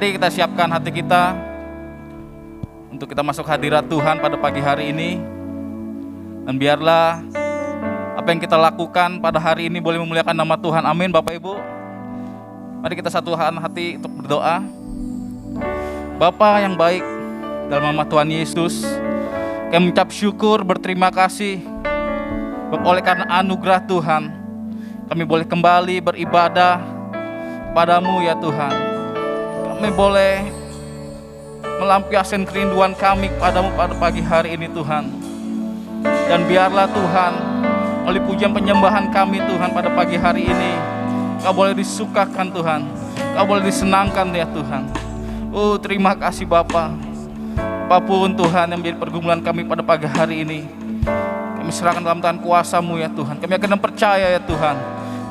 Mari kita siapkan hati kita untuk kita masuk hadirat Tuhan pada pagi hari ini. Dan biarlah apa yang kita lakukan pada hari ini boleh memuliakan nama Tuhan. Amin Bapak Ibu. Mari kita satukan hati untuk berdoa. Bapa yang baik, dalam nama Tuhan Yesus, kami mengucap syukur, berterima kasih oleh karena anugerah Tuhan, kami boleh kembali beribadah padamu ya Tuhan. Kami boleh melampiaskan kerinduan kami padamu pada pagi hari ini Tuhan. Dan biarlah Tuhan, oleh pujian penyembahan kami Tuhan pada pagi hari ini, Kau boleh disukakan Tuhan, Kau boleh disenangkan ya Tuhan. Oh terima kasih Bapa. Apapun Tuhan yang menjadi pergumulan kami pada pagi hari ini, kami serahkan dalam tangan kuasa-Mu ya Tuhan. Kami akan percaya ya Tuhan,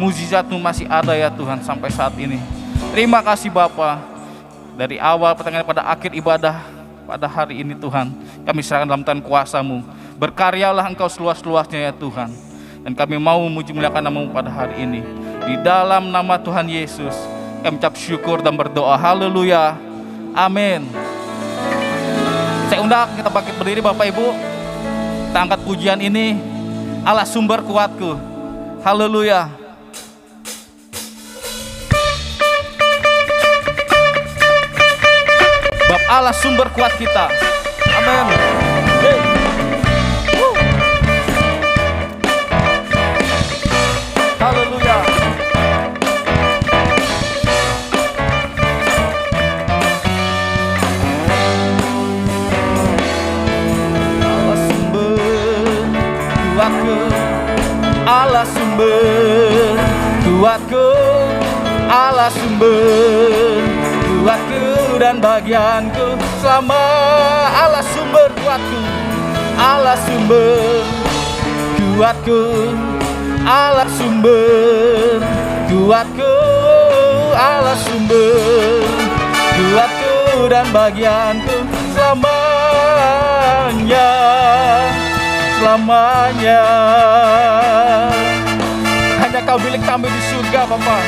mukjizat-Mu masih ada ya Tuhan sampai saat ini. Terima kasih Bapa. Dari awal pertengahan pada akhir ibadah pada hari ini Tuhan, kami serahkan dalam tangan kuasa-Mu. Berkaryalah Engkau seluas-luasnya ya Tuhan. Dan kami mau memuji muliakan nama-Mu pada hari ini. Di dalam nama Tuhan Yesus, kami ucap syukur dan berdoa. Haleluya. Amin. Saya undang kita bangkit berdiri Bapak Ibu. Kita angkat pujian ini, Allah sumber kuatku. Haleluya. Bab Allah sumber kuat kita. Amin. Hey. Haleluya. Allah sumber kuatku, Allah sumber kuatku dan bagianku. Selama Allah sumber kuatku, Allah sumber kuatku, Allah sumber kuatku, Allah sumber kuatku dan bagianku. Selamanya, selamanya. Hanya Kau milik kami di surga Bapa.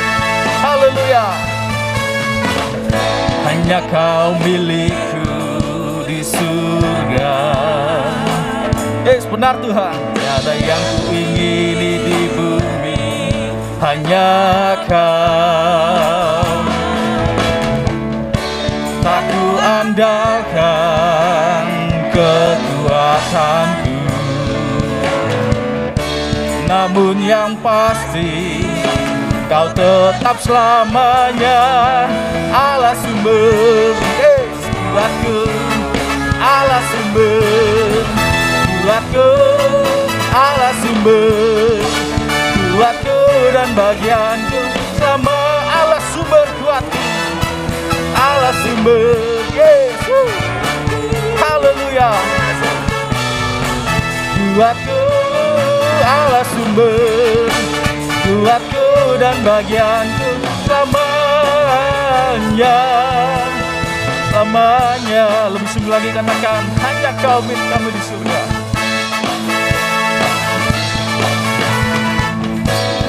Haleluya. Hanya Kau milikku di surga. Yes, benar Tuhan. Tiada yang kuingini di bumi, hanya Kau. Tak ku andalkan kekuatanku, namun yang pasti Kau tetap selamanya Allah sumber kuatku, Allah sumber kuatku, Allah sumber kuatku dan bagianku. Sama Allah sumber kuatku, Allah sumber. Yesus. Haleluya. Kuatku, Allah sumber kuatku dan bagianku. Selamanya, selamanya. Lebih sungguh lagi katakan, hanya Kau milik kami di surga.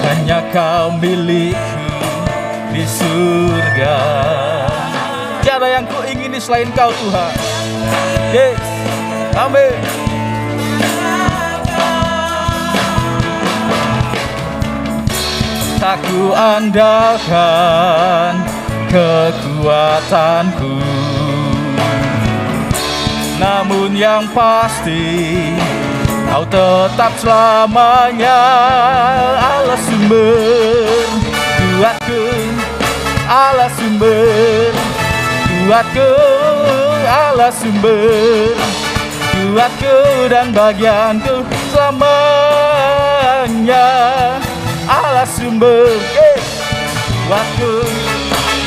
Hanya Kau milikku di surga. Tiada yang ku ingini selain Kau Tuhan. Yes. Amin. Tak ku andalkan kekuatanku, namun yang pasti Kau tetap selamanya Allah sumber kuatku, Allah sumber kuatku, Allah sumber kuatku dan bagianku. Selamanya Allah sumber kuatku,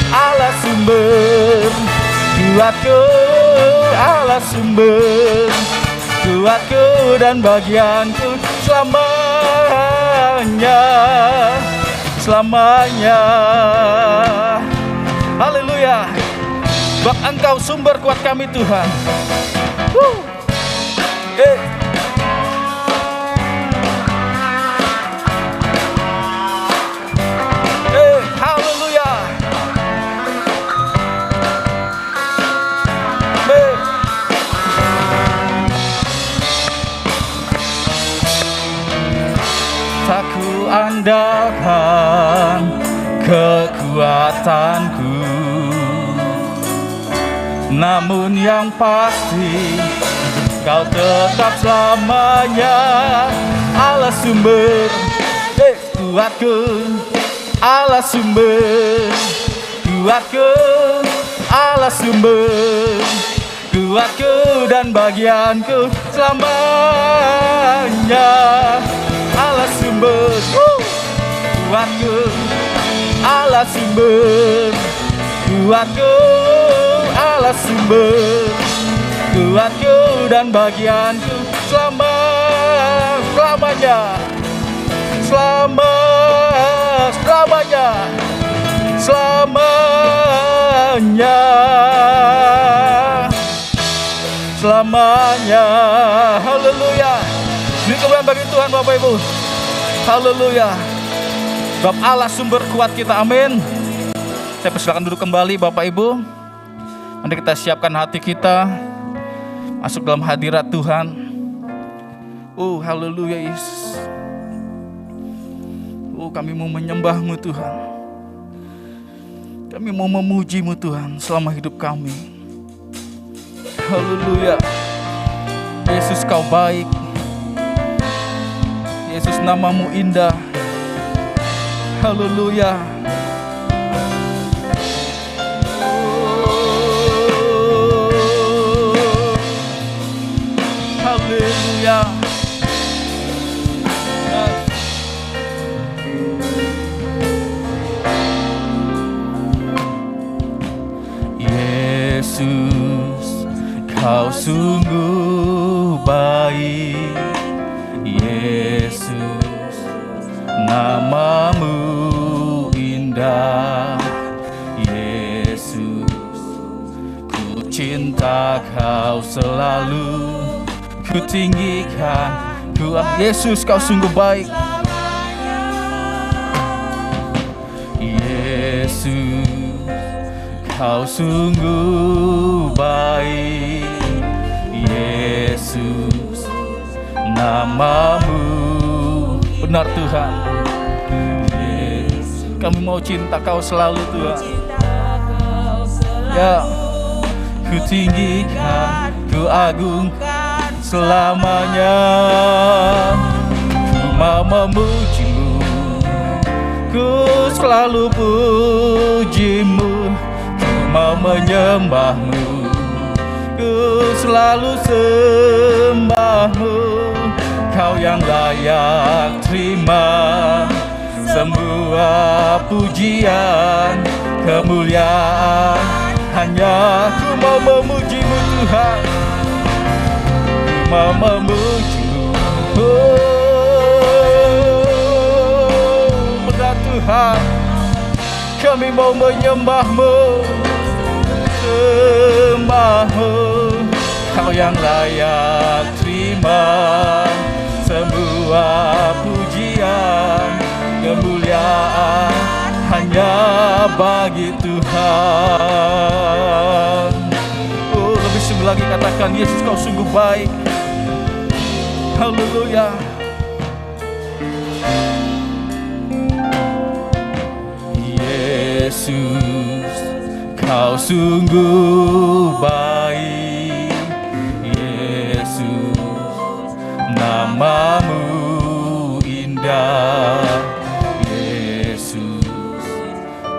Allah sumber kuatku, Allah sumber kuatku dan bagianku. Selamanya, selamanya. Haleluya. Sebab Engkau sumber kuat kami Tuhan. Haleluya. mengandalkan kekuatanku, namun yang pasti Kau tetap selamanya Allah sumber kuatku, Allah sumber kuatku, Allah sumber kuatku dan bagianku selamanya. Allah sumber kuatku, Allah sumber kuatku, Allah sumber kuatku dan bagianku selamanya, selamanya, selamanya. Haleluya. Beri kemuliaan bagi Tuhan Bapak Ibu. Haleluya. Bab Allah sumber kuat kita. Amin. Saya persilakan duduk kembali Bapak Ibu. Nanti kita siapkan hati kita masuk dalam hadirat Tuhan. Haleluya Yesus. Kami mau menyembah-Mu Tuhan. Kami mau memuji-Mu Tuhan selama hidup kami. Haleluya. Yesus Kau baik. Yesus nama-Mu indah. Haleluya. Haleluya. Yesus, Kau sungguh baik. Yesus, nama-Mu indah. Yesus, ku cinta Kau selalu, ku tinggikan, Yesus Kau sungguh baik. Yesus, Kau sungguh baik. Yesus, nama-Mu benar Tuhan. Yesus, kami mau cinta Kau selalu Tuhan. Ya, ku tinggikan, ku agungkan selamanya. Ku mau memuji-Mu, ku selalu puji-Mu. Ku mau menyembah-Mu, ku selalu sembah-Mu. Kau yang layak terima semua pujian, kemuliaan. Hanya ku mau memuji-Mu Tuhan, ku mau memuji-Mu. Benar Tuhan, kami mau menyembah-Mu, sembah-Mu. Kau yang layak terima semua pujian, kemuliaan. Hanya bagi Tuhan. Lebih sungguh lagi katakan, Yesus Kau sungguh baik. Haleluya. Yesus, Kau sungguh baik. Yesus, nama-Mu indah. Yesus,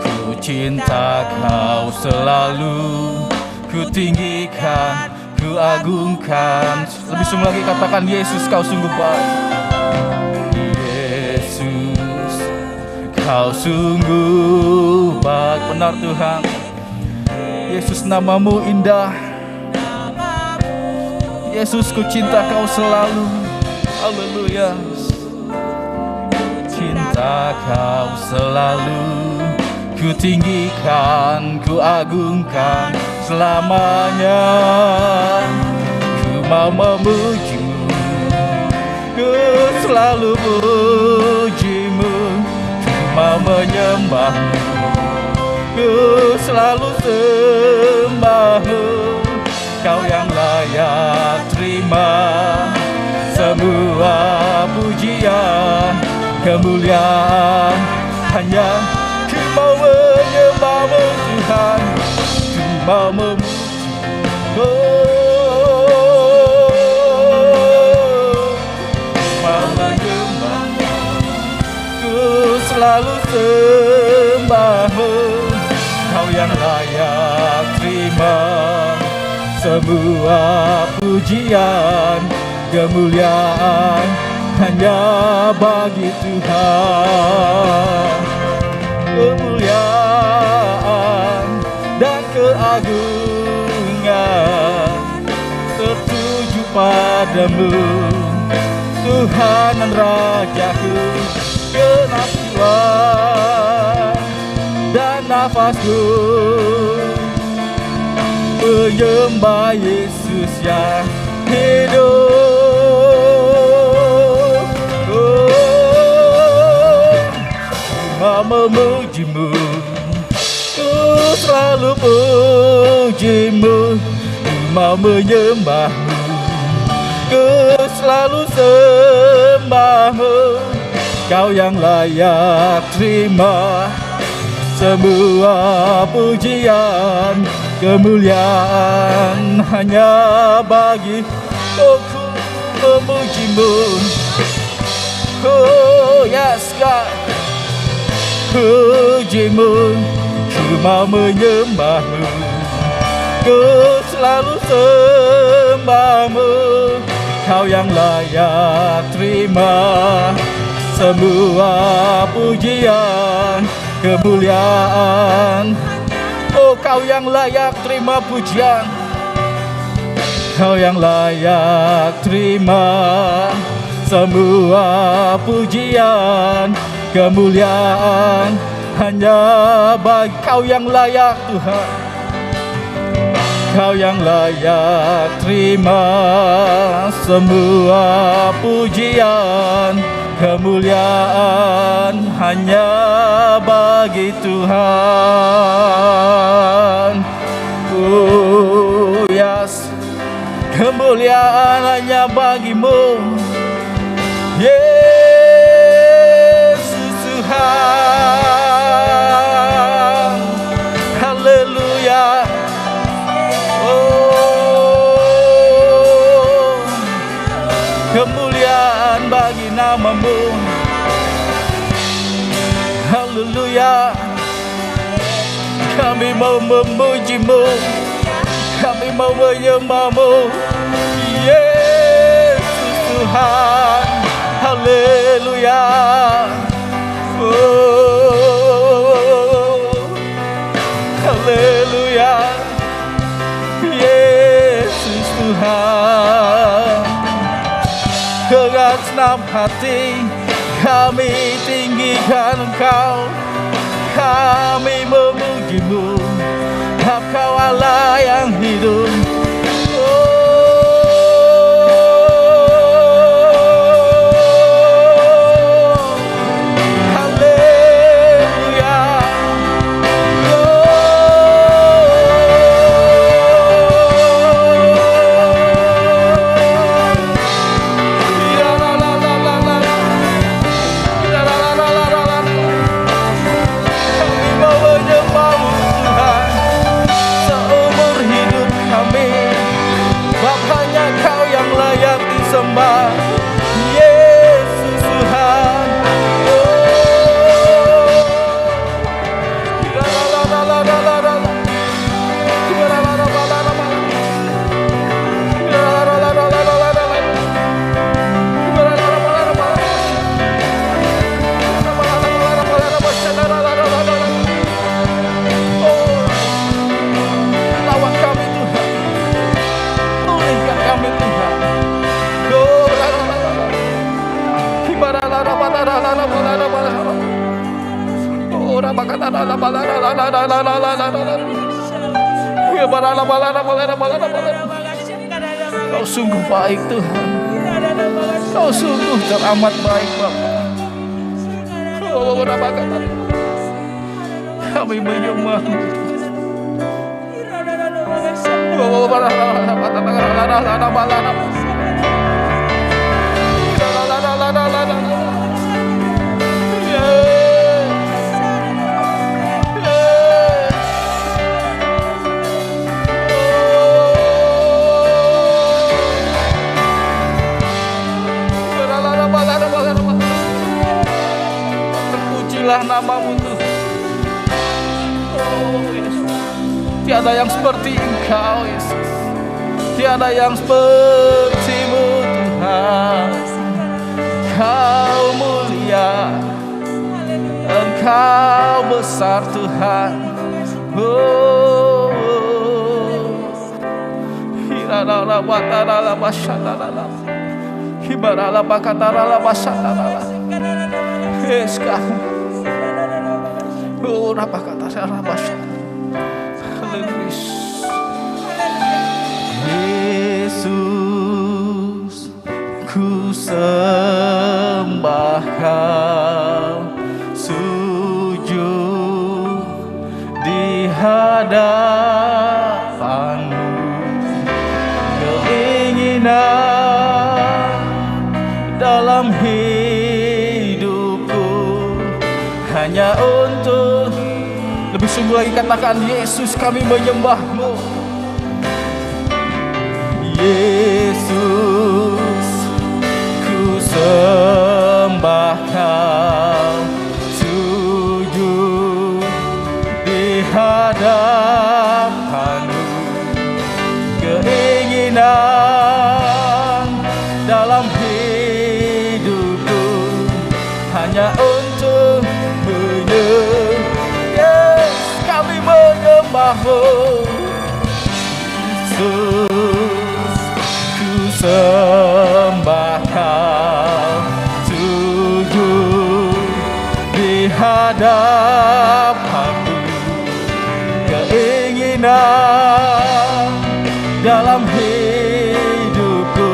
ku cinta Kau selalu, ku tinggikan, ku agungkan. Lebih sungguh lagi katakan, Yesus Kau sungguh baik. Yesus, Kau sungguh baik. Benar Tuhan. Yesus, nama-Mu indah. Yesus, ku cinta Kau selalu. Haleluya. Cinta Kau selalu, ku tinggikan, ku agungkan selamanya. Ku mau memuji-Mu, ku selalu puji-Mu. Ku mau menyembah-Mu, ku selalu sembah-Mu. Kau yang layak terima semua pujian, kemuliaan hanya ku mau menyembah-Mu Tuhan, ku mau memuji-Mu, mau menyembah-Mu, ku selalu sembah-Mu, Kau yang layak terima semua pujian, kemuliaan hanya bagi Tuhan. Kemuliaan dan keagungan tertuju padamu, Tuhan dan Rajaku. Genap jiwa dan nafasku menyembah Yesus yang hidup. Mau memuji-Mu, ku selalu puji-Mu, ku mau menyembah-Mu, ku selalu sembah-Mu, Kau yang layak terima semua pujian, kemuliaan hanya bagi Aku memuji-Mu. Oh yes God, puji-Mu, ku mau menyembah-Mu, ku selalu sembah-Mu, Kau yang layak terima semua pujian, kemuliaan. Oh Kau yang layak terima pujian, Kau yang layak terima semua pujian, kemuliaan hanya bagi Kau yang layak Tuhan, Kau yang layak terima semua pujian, kemuliaan hanya bagi Tuhan. Oh yes, kemuliaan hanya bagi-Mu Yesus Tuhan. Haleluya. Oh, kemuliaan bagi nama-Mu. Haleluya. Kami mau memuji-Mu, kami mau menyembah-Mu Yesus Tuhan. Haleluya. Oh, haleluya. Yesus Tuhan. Dengan senang hati kami tinggikan Engkau, kami memuji-Mu, Engkau Allah yang hidup. Sembah Yesus Tuhan. Lawan kami Tuhan, pulihkan kami Tuhan. Kau sungguh baik Tuhan, Kau sungguh teramat baik Bapa. Kami menyembah-Mu. indah nama-Mu Tuhan. Oh Yesus, tiada yang seperti Engkau Yesus, tiada yang seperti-Mu Tuhan. Engkau mulia, Engkau besar Tuhan. Oh, hiralala batarala bashalalala, hibarala bakatarala bashalalala. Eska, oh rabakatarala bashalalala. Yesus, ku sembah Kau, sujud di hadapan-Mu. Keinginan dalam hidupku hanya untuk, lebih sungguh lagi katakan, Yesus kami menyembah-Mu. Yesus, ku sembah Kau, sujud di hadapan-Mu. Keinginan dalam hidupku hanya untuk kami menyembah-Mu. Yesus, ku sembah Kau, sujud di hadapan-Mu. Keinginan dalam hidupku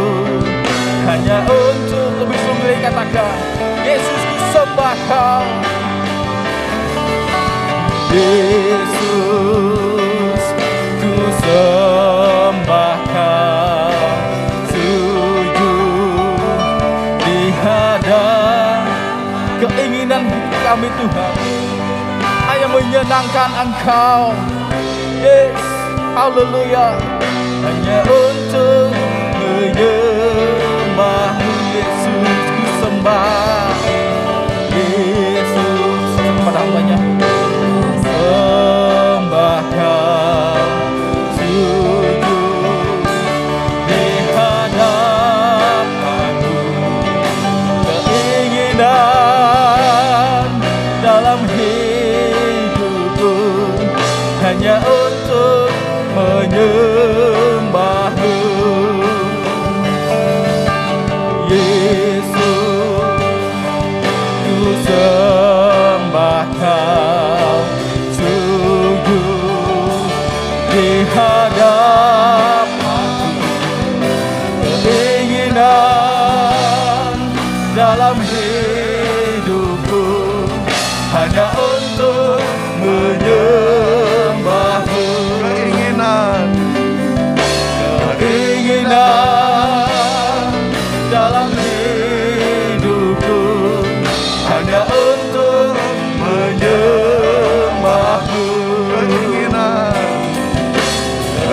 hanya untuk, lebih sungguh katakan, Yesus ku sembah Kau. Yesus, ku sembah Kau, sujud di hadap. Keinginan kami Tuhan hanya menyenangkan Engkau. Yes, haleluya. Hanya untuk menyembah-Mu. Yesus ku sembah. Yesus, kepada hamba-Nya sembah Kau, sujud di hadapan-Mu. Keinginan dalam hidupku hanya untuk menyembah-Mu. Yesus, ku sembah Kau, sujud di hadapan-Mu. Keinginan dalam hidupku hanya untuk menyembah-Mu. Keinginan dalam hidupku hanya untuk menyembah-Mu.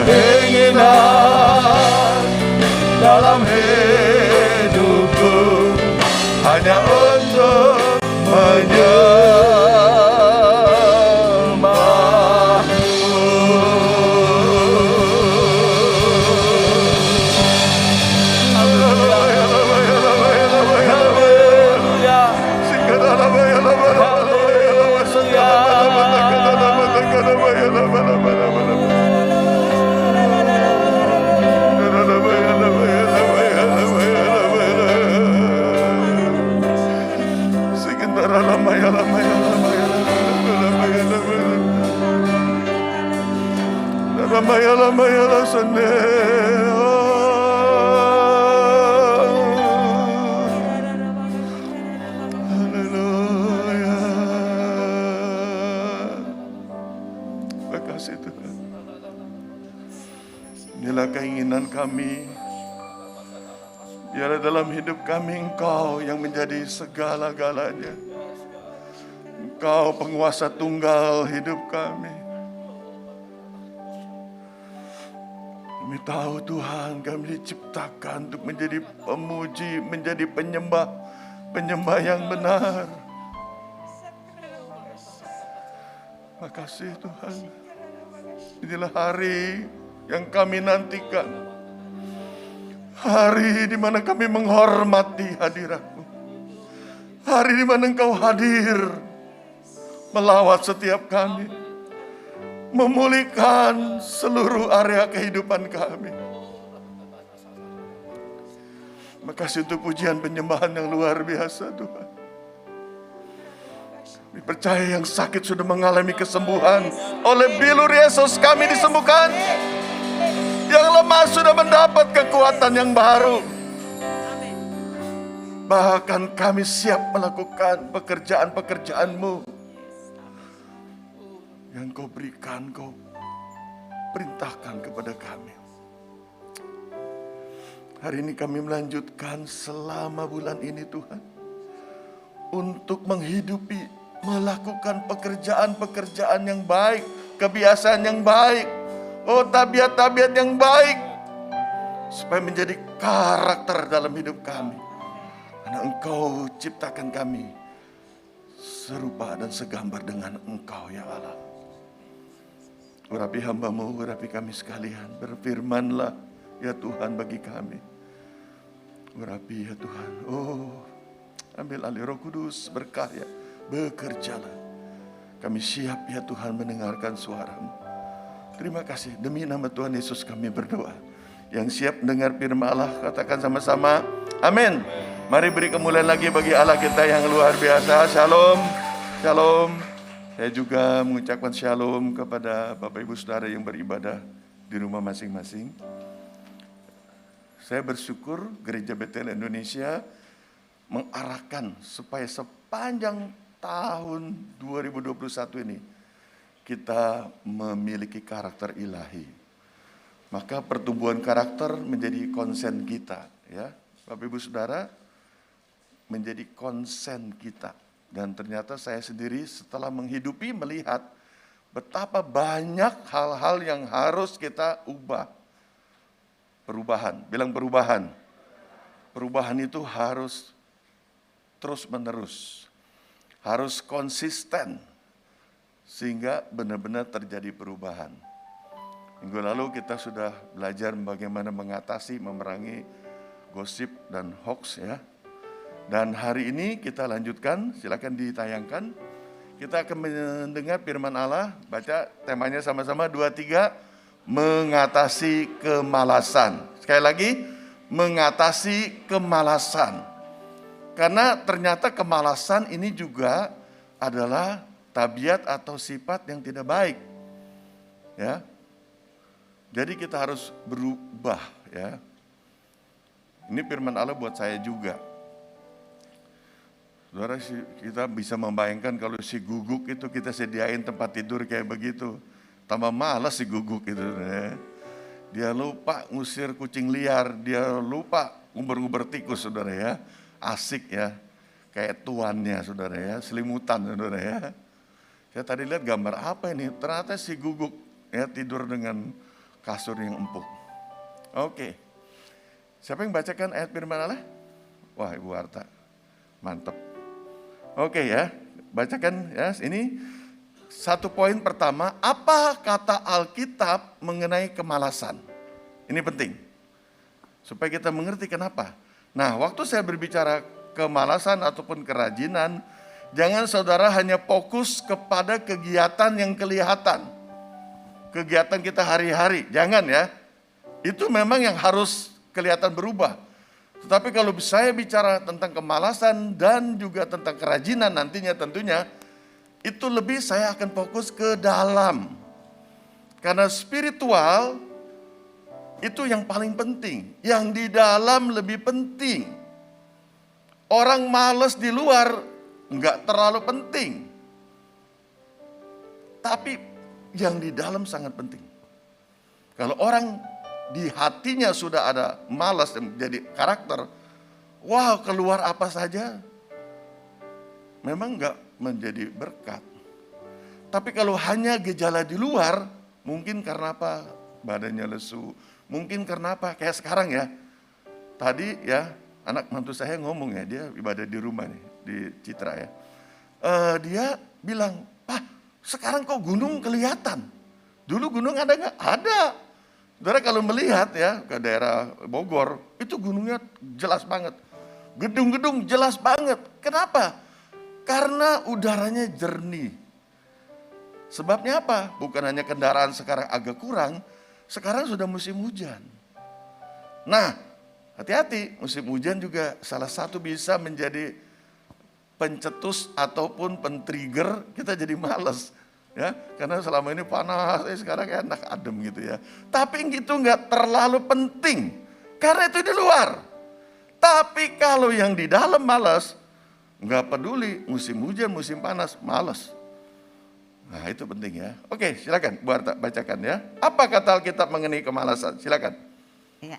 Keinginan dalam hidupku hanya untuk Makasih Tuhan. Inilah keinginan kami. Biarlah dalam hidup kami Engkau yang menjadi segala-galanya. Engkau penguasa tunggal hidup kami. Kami tahu Tuhan, kami diciptakan untuk menjadi pemuji, menjadi penyembah yang benar. Makasih Tuhan. Inilah hari yang kami nantikan. Hari di mana kami menghormati hadirat-Mu. Hari di mana Engkau hadir melawat setiap kami, memulihkan seluruh area kehidupan kami. Makasih untuk pujian penyembahan yang luar biasa Tuhan. Kami percaya yang sakit sudah mengalami kesembuhan. Oleh bilur Yesus kami disembuhkan. Yang lemah sudah mendapat kekuatan yang baru. Bahkan kami siap melakukan pekerjaan-pekerjaan-Mu yang Kau berikan, Kau perintahkan kepada kami. Hari ini kami melanjutkan selama bulan ini Tuhan, untuk menghidupi, melakukan pekerjaan-pekerjaan yang baik, kebiasaan yang baik, tabiat-tabiat yang baik, supaya menjadi karakter dalam hidup kami. Karena Engkau ciptakan kami serupa dan segambar dengan Engkau ya Allah. Urapi hamba-Mu, urapi kami sekalian. Berfirmanlah ya Tuhan bagi kami. Urapi ya Tuhan. Ambil alih Roh Kudus, berkarya, bekerjalah. Kami siap ya Tuhan mendengarkan suara-Mu. Terima kasih, demi nama Tuhan Yesus kami berdoa. Yang siap mendengar firman Allah, katakan sama-sama, amin. Mari beri kemuliaan lagi bagi Allah kita yang luar biasa. Shalom, shalom. Saya juga mengucapkan shalom kepada Bapak Ibu Saudara yang beribadah di rumah masing-masing. Saya bersyukur Gereja Betel Indonesia mengarahkan supaya sepanjang tahun 2021 ini kita memiliki karakter ilahi. Maka pertumbuhan karakter menjadi konsen kita, ya. Bapak Ibu Saudara, menjadi konsen kita. Dan ternyata saya sendiri setelah menghidupi melihat betapa banyak hal-hal yang harus kita ubah. Perubahan, bilang perubahan. Perubahan itu harus terus-menerus. Harus konsisten. Sehingga benar-benar terjadi perubahan. Minggu lalu kita sudah belajar bagaimana mengatasi, memerangi gosip dan hoax ya. Dan hari ini kita lanjutkan, silakan ditayangkan. Kita akan mendengar firman Allah, baca temanya sama-sama 2-3, mengatasi kemalasan. Sekali lagi, mengatasi kemalasan. Karena ternyata kemalasan ini juga adalah tabiat atau sifat yang tidak baik. Ya. Jadi kita harus berubah ya. Ini firman Allah buat saya juga. Saudara, kita bisa membayangkan kalau si guguk itu kita sediain tempat tidur kayak begitu. Tambah malas si guguk itu. Ya. Dia lupa ngusir kucing liar, dia lupa nguber-nguber tikus saudara ya. Asik ya, kayak tuannya saudara ya, selimutan saudara ya. Saya tadi lihat gambar apa ini, ternyata si guguk ya tidur dengan kasur yang empuk. Oke, siapa yang bacakan ayat firman Allah? Wah Ibu Arta, mantap. Oke ya, bacakan ya, ini satu poin pertama, apa kata Alkitab mengenai kemalasan? Ini penting, supaya kita mengerti kenapa. Nah, waktu saya berbicara kemalasan ataupun kerajinan, jangan saudara hanya fokus kepada kegiatan yang kelihatan. Kegiatan kita hari-hari, jangan ya. Itu memang yang harus kelihatan berubah. Tetapi kalau saya bicara tentang kemalasan dan juga tentang kerajinan nantinya tentunya, itu lebih saya akan fokus ke dalam. Karena spiritual itu yang paling penting. Yang di dalam lebih penting. Orang malas di luar enggak terlalu penting. Tapi yang di dalam sangat penting. Kalau orang di hatinya sudah ada malas dan menjadi karakter, wah keluar apa saja, memang enggak menjadi berkat. Tapi kalau hanya gejala di luar, mungkin karena apa? Badannya lesu. Mungkin karena apa? Kayak sekarang ya. Tadi ya, anak mantu saya ngomong ya, dia ibadah di rumah nih, di Citra ya. Dia bilang, "Pak, Sekarang kok gunung kelihatan. Dulu gunung ada nggak? Ada. Saudara kalau melihat ya ke daerah Bogor, itu gunungnya jelas banget. Gedung-gedung jelas banget. Kenapa? Karena udaranya jernih. Sebabnya apa? Bukan hanya kendaraan sekarang agak kurang, sekarang sudah musim hujan. Nah, hati-hati, musim hujan juga salah satu bisa menjadi pencetus ataupun pentrigger kita jadi malas. Ya, karena selama ini panas, sekarang enak adem gitu ya. Tapi itu nggak terlalu penting, karena itu di luar. Tapi kalau yang di dalam malas, nggak peduli musim hujan, musim panas, malas. Nah itu penting ya. Oke, silakan Bu Arta bacakan ya. Apa kata Alkitab mengenai kemalasan? Silakan. Ya.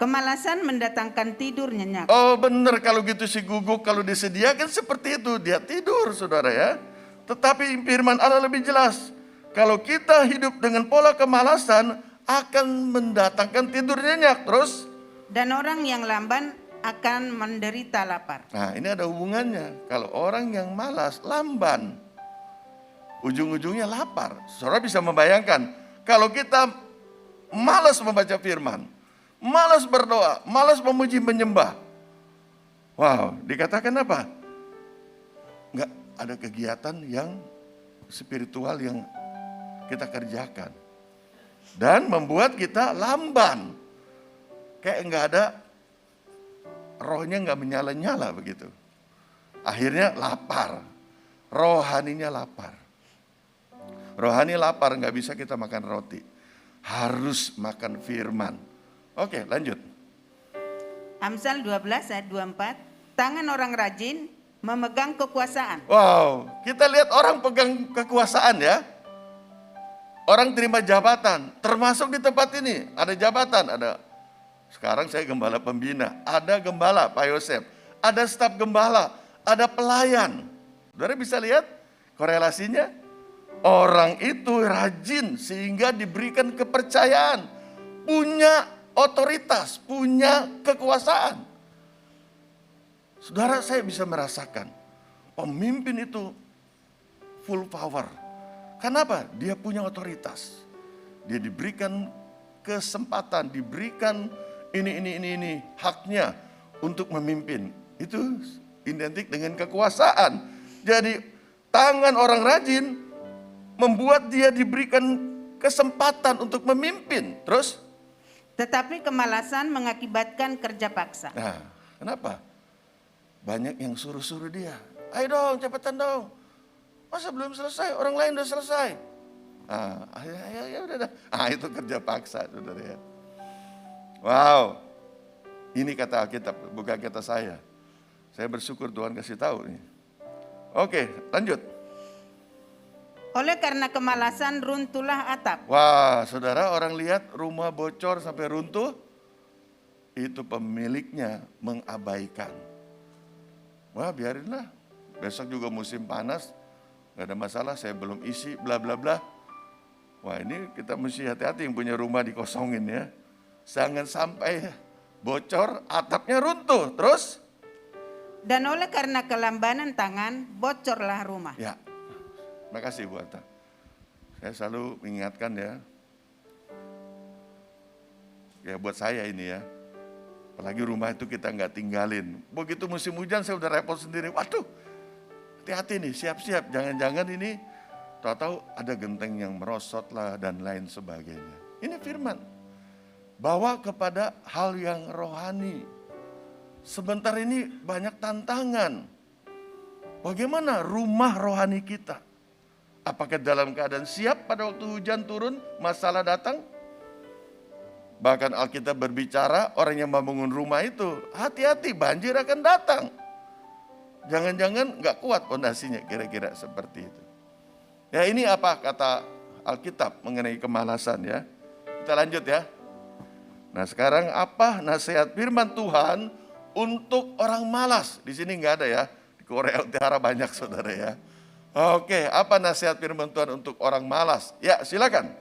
Kemalasan mendatangkan tidur nyenyak. Oh benar, kalau gitu si guguk kalau disediakan seperti itu, dia tidur saudara ya. Tetapi firman Allah lebih jelas. Kalau kita hidup dengan pola kemalasan akan mendatangkan tidur nyenyak. Terus? Dan orang yang lamban akan menderita lapar. Nah ini ada hubungannya. Kalau orang yang malas, lamban. Ujung-ujungnya lapar. Saudara bisa membayangkan. Kalau kita malas membaca firman, malas berdoa, malas memuji menyembah. Wow, dikatakan apa? Enggak ada kegiatan yang spiritual yang kita kerjakan. Dan membuat kita lamban. Kayak enggak ada, rohnya enggak menyala-nyala begitu. Akhirnya lapar. Rohaninya lapar. Rohani lapar, enggak bisa kita makan roti. Harus makan firman. Oke, lanjut. Amsal 12 ayat 24. Tangan orang rajin memegang kekuasaan. Wow, kita lihat orang pegang kekuasaan ya. Orang terima jabatan, termasuk di tempat ini. Ada jabatan, ada. Sekarang saya gembala pembina, ada gembala Pak Yosef, ada staf gembala, ada pelayan. Saudara bisa lihat korelasinya? Orang itu rajin sehingga diberikan kepercayaan, punya otoritas, punya kekuasaan. Saudara, saya bisa merasakan pemimpin itu full power. Kenapa? Dia punya otoritas. Dia diberikan kesempatan, diberikan ini haknya untuk memimpin. Itu identik dengan kekuasaan. Jadi tangan orang rajin membuat dia diberikan kesempatan untuk memimpin. Terus? Tetapi kemalasan mengakibatkan kerja paksa. Nah, kenapa? Banyak yang suruh-suruh dia. Ayo dong, cepetan dong. Masa belum selesai? Orang lain udah selesai. Ya udah. Itu kerja paksa, saudara ya. Wow. Ini kata Alkitab, bukan kata saya. Saya bersyukur Tuhan kasih tahu nih. Oke, lanjut. Oleh karena kemalasan runtuhlah atap. Wah, saudara, orang lihat rumah bocor sampai runtuh, itu pemiliknya mengabaikan. Wah, biarinlah. Besok juga musim panas, gak ada masalah, saya belum isi, bla bla bla. Wah, ini kita mesti hati-hati yang punya rumah dikosongin ya. Jangan sampai bocor, atapnya runtuh. Terus? Dan oleh karena kelambanan tangan, bocorlah rumah. Ya, terima kasih Bu Atta. Saya selalu mengingatkan ya. Ya buat saya ini ya. Apalagi rumah itu kita nggak tinggalin. Begitu musim hujan saya udah repot sendiri. Waduh, hati-hati nih, siap-siap. Jangan-jangan ini tahu-tahu ada genteng yang merosot lah dan lain sebagainya. Ini firman. Bawa kepada hal yang rohani. Sebentar ini banyak tantangan. Bagaimana rumah rohani kita? Apakah dalam keadaan siap pada waktu hujan turun, masalah datang? Bahkan Alkitab berbicara orang yang membangun rumah itu, hati-hati banjir akan datang. Jangan-jangan gak kuat fondasinya, kira-kira seperti itu. Ya ini apa kata Alkitab mengenai kemalasan ya. Kita lanjut ya. Nah sekarang apa nasihat firman Tuhan untuk orang malas? Di sini gak ada ya, di Korea Utara banyak saudara ya. Oke, apa nasihat firman Tuhan untuk orang malas? Ya silakan.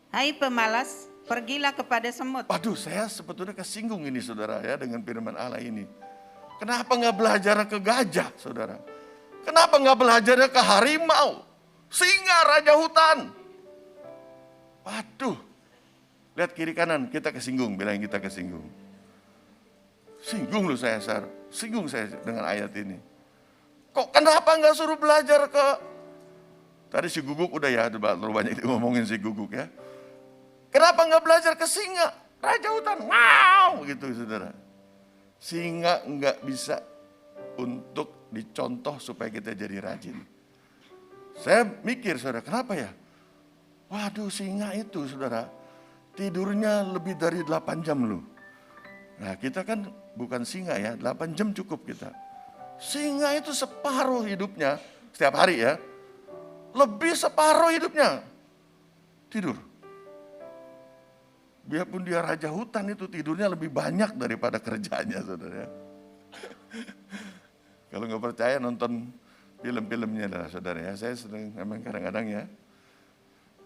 Hai pemalas, pergilah kepada semut. Waduh, saya sebetulnya kesinggung ini saudara ya dengan firman Allah ini. Kenapa nggak belajar ke gajah saudara? Kenapa nggak belajarnya ke harimau, singa, raja hutan? Waduh, lihat kiri kanan, kita kesinggung, bilang kita kesinggung. Singgung loh saya, singgung saya dengan ayat ini. Kok kenapa nggak suruh belajar ke, tadi si Guguk udah ya, terlalu banyak ngomongin si Guguk ya. Kenapa nggak belajar ke singa, raja hutan, wow gitu saudara. Singa nggak bisa untuk dicontoh supaya kita jadi rajin. Saya mikir saudara, kenapa ya? Waduh, singa itu saudara, tidurnya lebih dari 8 jam loh. Nah kita kan bukan singa ya, 8 jam cukup kita. Singa itu separuh hidupnya, setiap hari ya, lebih separuh hidupnya tidur. Biarpun dia raja hutan itu tidurnya lebih banyak daripada kerjanya saudara. Kalau nggak percaya nonton film-filmnya lah saudara ya. Saya sering memang kadang-kadang ya.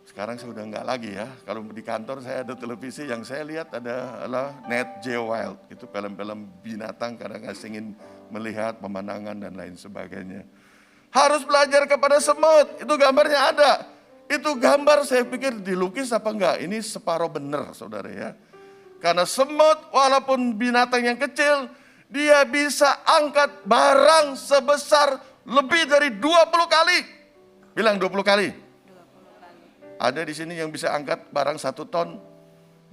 Sekarang saya udah nggak lagi ya. Kalau di kantor saya ada televisi yang saya lihat adalah Nat Geo Wild. Itu film-film binatang kadang-kadang ingin melihat pemandangan dan lain sebagainya. Harus belajar kepada semut. Itu gambarnya ada. Itu gambar saya pikir dilukis apa enggak. Ini separuh benar saudara ya. Karena semut walaupun binatang yang kecil, dia bisa angkat barang sebesar lebih dari 20 kali. Bilang 20 kali. Ada di sini yang bisa angkat barang 1 ton.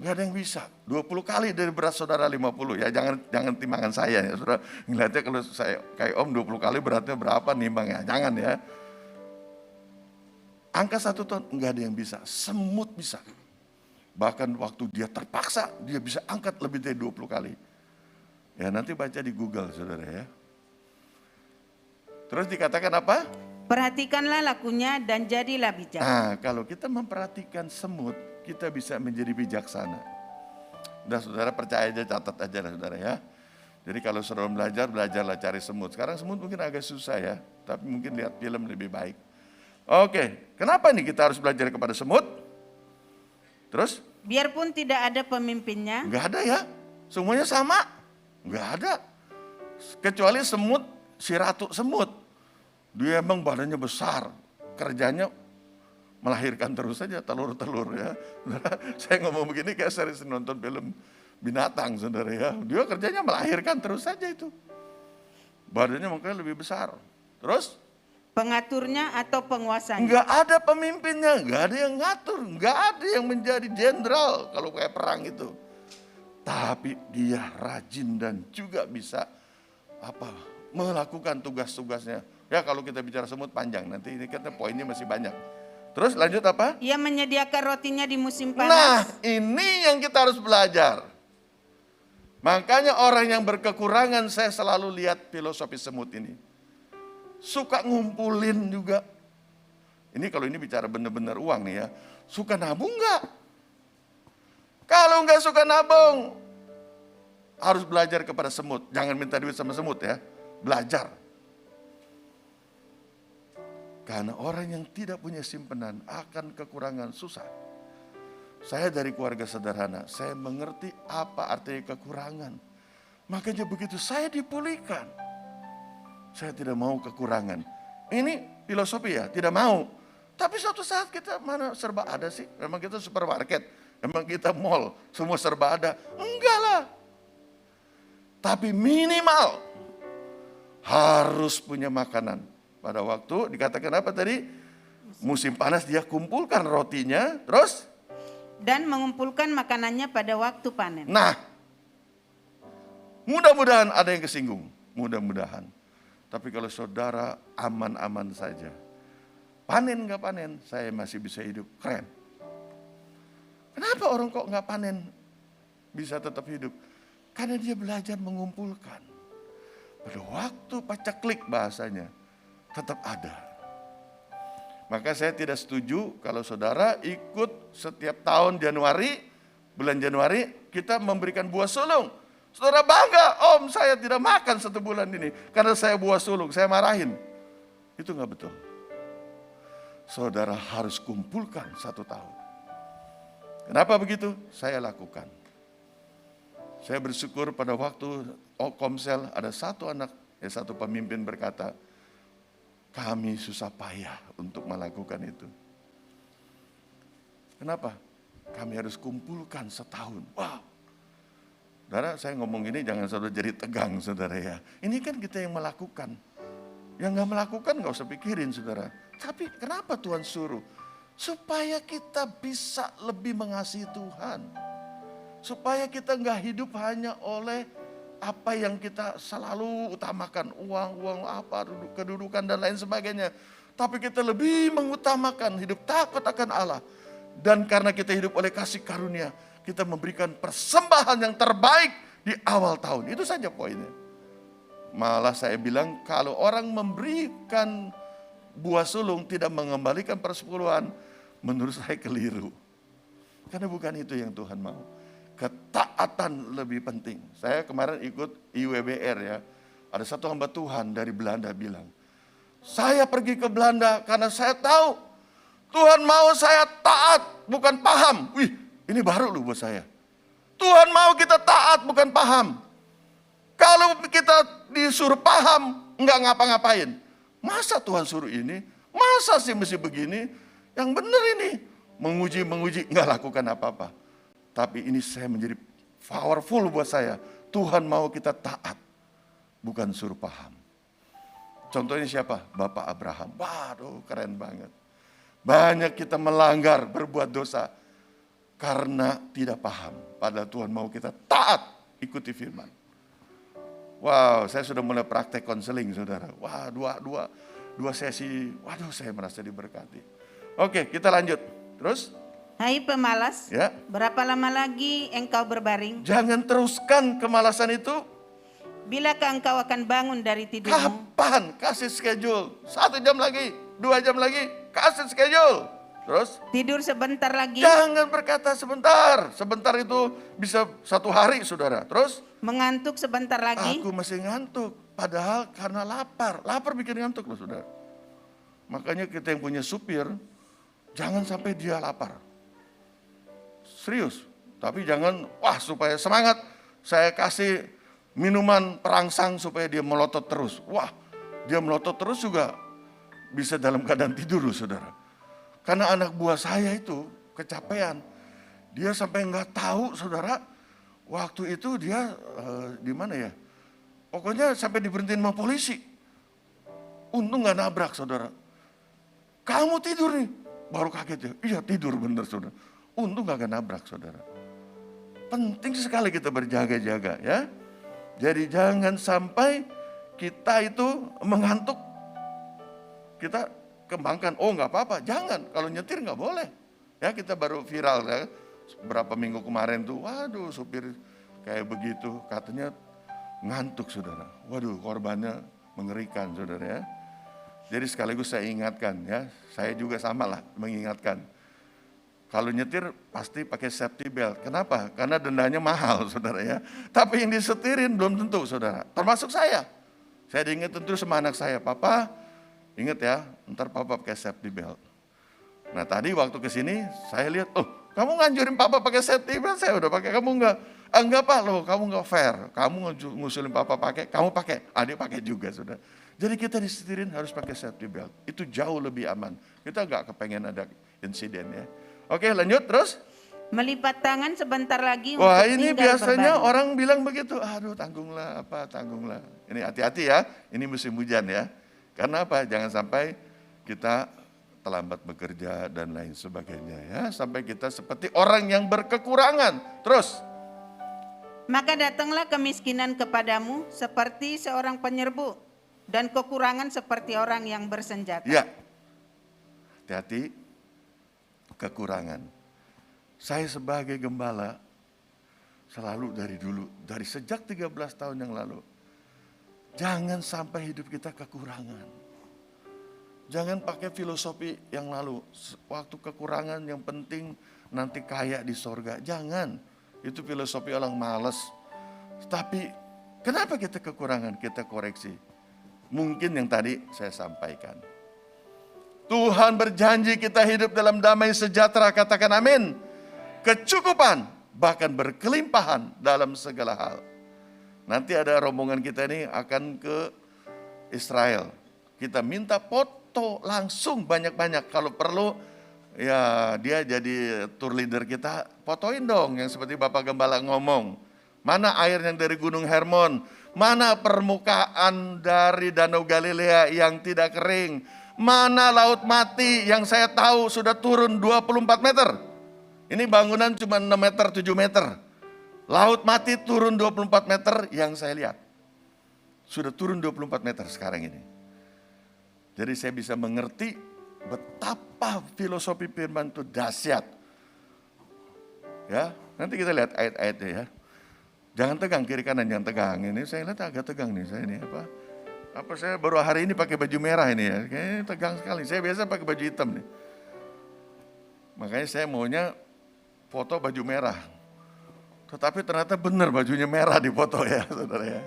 Enggak ada yang bisa. 20 kali dari berat saudara 50. Ya jangan timbangan saya ya saudara. Ngeliatnya kalau saya kayak om 20 kali beratnya berapa nimbangnya. Jangan ya. Angka 1 ton enggak ada yang bisa. Semut bisa. Bahkan waktu dia terpaksa dia bisa angkat lebih dari 20 kali. Ya nanti baca di Google saudara ya. Terus dikatakan apa? Perhatikanlah lakunya dan jadilah bijak. Nah, kalau kita memperhatikan semut, kita bisa menjadi bijaksana. Udah saudara percaya aja, catat aja lah saudara ya. Jadi kalau saudara belajar, belajarlah cari semut. Sekarang semut mungkin agak susah ya, tapi mungkin lihat film lebih baik. Oke, kenapa nih kita harus belajar kepada semut? Terus? Biarpun tidak ada pemimpinnya, Enggak ada ya, semuanya sama. Enggak ada. Kecuali semut, si ratu semut. Dia emang badannya besar, kerjanya melahirkan terus saja telur-telur ya. Saya ngomong begini kayak sering nonton film binatang saudara ya. Dia kerjanya melahirkan terus saja itu. Badannya makanya lebih besar. Terus? pengaturnya atau penguasanya. Enggak ada pemimpinnya, enggak ada yang ngatur, enggak ada yang menjadi jenderal kalau kayak perang itu. Tapi dia rajin dan juga bisa melakukan tugas-tugasnya. Ya kalau kita bicara semut panjang, nanti ini kan poinnya masih banyak. Terus lanjut apa? Ia menyediakan rotinya di musim Nah, panas. ini yang kita harus belajar. Makanya orang yang berkekurangan, saya selalu lihat filosofi semut ini. Suka ngumpulin juga. Ini kalau ini bicara benar-benar uang nih ya. Suka nabung enggak? Kalau enggak suka nabung, harus belajar kepada semut. Jangan minta duit sama semut ya. Belajar. Karena orang yang tidak punya simpanan akan kekurangan susah. Saya dari keluarga sederhana, saya mengerti apa artinya kekurangan. Makanya begitu saya dipulihkan, saya tidak mau kekurangan. Ini filosofi ya, tidak mau. Tapi suatu saat kita mana serba ada sih? Memang kita supermarket, memang kita mall, semua serba ada. Enggak lah. Tapi minimal harus punya makanan. Pada waktu dikatakan apa tadi? Musim panas dia kumpulkan rotinya, terus? Dan mengumpulkan makanannya pada waktu panen. Nah, mudah-mudahan ada yang kesinggung. Mudah-mudahan. Tapi kalau saudara aman-aman saja. Panen nggak panen, saya masih bisa hidup. Keren. Kenapa orang kok nggak panen bisa tetap hidup? Karena dia belajar mengumpulkan. Pada waktu pacaklik bahasanya, tetap ada. Maka saya tidak setuju kalau saudara ikut setiap tahun Januari, bulan Januari kita memberikan buah sulung. Saudara bangga, om saya tidak makan 1 bulan ini karena saya buah sulung, saya marahin. Itu nggak betul. Saudara harus kumpulkan 1 tahun. Kenapa begitu? Saya lakukan. Saya bersyukur pada waktu Komsel ada 1 anak, 1 pemimpin berkata, kami susah payah untuk melakukan itu. Kenapa? Kami harus kumpulkan setahun. Wow. Saudara, saya ngomong ini jangan saudara jadi tegang, saudara ya. Ini kan kita yang melakukan. Yang gak melakukan gak usah pikirin, saudara. Tapi kenapa Tuhan suruh? Supaya kita bisa lebih mengasihi Tuhan. Supaya kita gak hidup hanya oleh apa yang kita selalu utamakan. Uang apa, kedudukan dan lain sebagainya. Tapi kita lebih mengutamakan hidup takut akan Allah. Dan karena kita hidup oleh kasih karunia, kita memberikan persembahan yang terbaik di awal tahun. Itu saja poinnya. Malah saya bilang kalau orang memberikan buah sulung tidak mengembalikan persepuluhan, menurut saya keliru. Karena bukan itu yang Tuhan mau. Ketaatan lebih penting. Saya kemarin ikut IWBR ya. Ada satu hamba Tuhan dari Belanda bilang, saya pergi ke Belanda karena saya tahu Tuhan mau saya taat, bukan paham. Wih, ini baru loh buat saya. Tuhan mau kita taat, bukan paham. Kalau kita disuruh paham, enggak ngapa-ngapain. Masa Tuhan suruh ini? Masa sih mesti begini? Yang benar ini. Menguji, enggak lakukan apa-apa. Tapi ini saya menjadi powerful buat saya. Tuhan mau kita taat, bukan suruh paham. Contohnya siapa? Bapak Abraham. Waduh, keren banget. Banyak kita melanggar, berbuat dosa karena tidak paham. Padahal Tuhan mau kita taat, ikuti firman. Wow, saya sudah mulai praktek konseling, saudara. Wah, dua sesi. Waduh, saya merasa diberkati. Oke, kita lanjut. Terus? Hai pemalas, Ya. berapa lama lagi engkau berbaring? Jangan teruskan kemalasan itu. Bilakah engkau akan bangun dari tidurmu? Kapan? Kasih schedule. 1 jam lagi, 2 jam lagi, kasih schedule. Terus? Tidur sebentar lagi? Jangan berkata sebentar. Sebentar itu bisa 1 hari, saudara. Terus? Mengantuk sebentar lagi? Aku masih ngantuk. Padahal karena lapar. Lapar bikin ngantuk loh, saudara. Makanya kita yang punya supir, jangan sampai dia lapar. Serius. Tapi jangan, wah supaya semangat, saya kasih minuman perangsang supaya dia melotot terus. Wah, dia melotot terus juga bisa dalam keadaan tidur loh, saudara. Karena anak buah saya itu kecapean. Dia sampai nggak tahu, saudara, waktu itu dia di mana ya? Pokoknya sampai diberhentiin sama polisi. Untung nggak nabrak, saudara. Kamu tidur nih, baru kaget ya. Iya tidur bener, saudara. Untung nggak nabrak, saudara. Penting sekali kita berjaga-jaga ya. Jadi jangan sampai kita itu mengantuk. Kita kembangkan, oh nggak apa-apa, jangan. Kalau nyetir nggak boleh. Ya kita baru viral ya, beberapa minggu kemarin tuh, waduh supir kayak begitu, katanya ngantuk, saudara. Waduh korbannya mengerikan, saudara ya. Jadi sekaligus saya ingatkan ya, saya juga sama lah mengingatkan. Kalau nyetir pasti pakai safety belt. Kenapa? Karena dendanya mahal, saudara ya. Tapi yang disetirin belum tentu, saudara. Termasuk saya. Saya diingetin terus sama anak saya, Papa, ingat ya, ntar Papa pakai safety belt. Nah tadi waktu kesini saya lihat, oh kamu nganjurin Papa pakai safety belt, saya udah pakai, kamu enggak. Enggak Pak, loh kamu enggak fair. Kamu ngusulin Papa pakai, kamu pakai. Adik pakai juga, saudara. Jadi kita disetirin harus pakai safety belt. Itu jauh lebih aman. Kita enggak kepengen ada insiden ya. Oke lanjut terus. Melipat tangan sebentar lagi Wah untuk ini tinggal biasanya berbaring. orang bilang begitu. Aduh tanggunglah tanggunglah. Ini hati-hati ya, ini musim hujan ya. Karena apa? Jangan sampai kita terlambat bekerja dan lain sebagainya ya. Sampai kita seperti orang yang berkekurangan. Terus. Maka datanglah kemiskinan kepadamu seperti seorang penyerbu dan kekurangan seperti orang yang bersenjata. Ya, hati-hati. Kekurangan. Saya sebagai gembala selalu dari dulu, dari sejak 13 tahun yang lalu, jangan sampai hidup kita kekurangan. Jangan pakai filosofi yang lalu, waktu kekurangan yang penting nanti kaya di sorga. Jangan, itu filosofi orang malas. Tapi kenapa kita kekurangan? Kita koreksi. Mungkin yang tadi saya sampaikan. Tuhan berjanji kita hidup dalam damai sejahtera, katakan amin. Kecukupan, bahkan berkelimpahan dalam segala hal. Nanti ada rombongan kita ini akan ke Israel. Kita minta foto langsung banyak-banyak. Kalau perlu ya dia jadi tour leader kita, fotoin dong yang seperti Bapak Gembala ngomong. Mana air yang dari Gunung Hermon, mana permukaan dari Danau Galilea yang tidak kering, mana laut mati yang saya tahu sudah turun 24 meter. Ini bangunan cuma 6 meter, 7 meter. Laut mati turun 24 meter yang saya lihat. Sudah turun 24 meter sekarang ini. Jadi saya bisa mengerti betapa filosofi firman itu dahsyat. Ya, nanti kita lihat ayat-ayatnya ya. Jangan tegang kiri kanan, jangan tegang. Ini saya lihat agak tegang nih saya ini apa saya baru hari ini pakai baju merah ini ya. Kayaknya tegang sekali. Saya biasa pakai baju hitam nih. Makanya saya maunya foto baju merah. Tetapi ternyata benar bajunya merah di foto ya, saudara ya.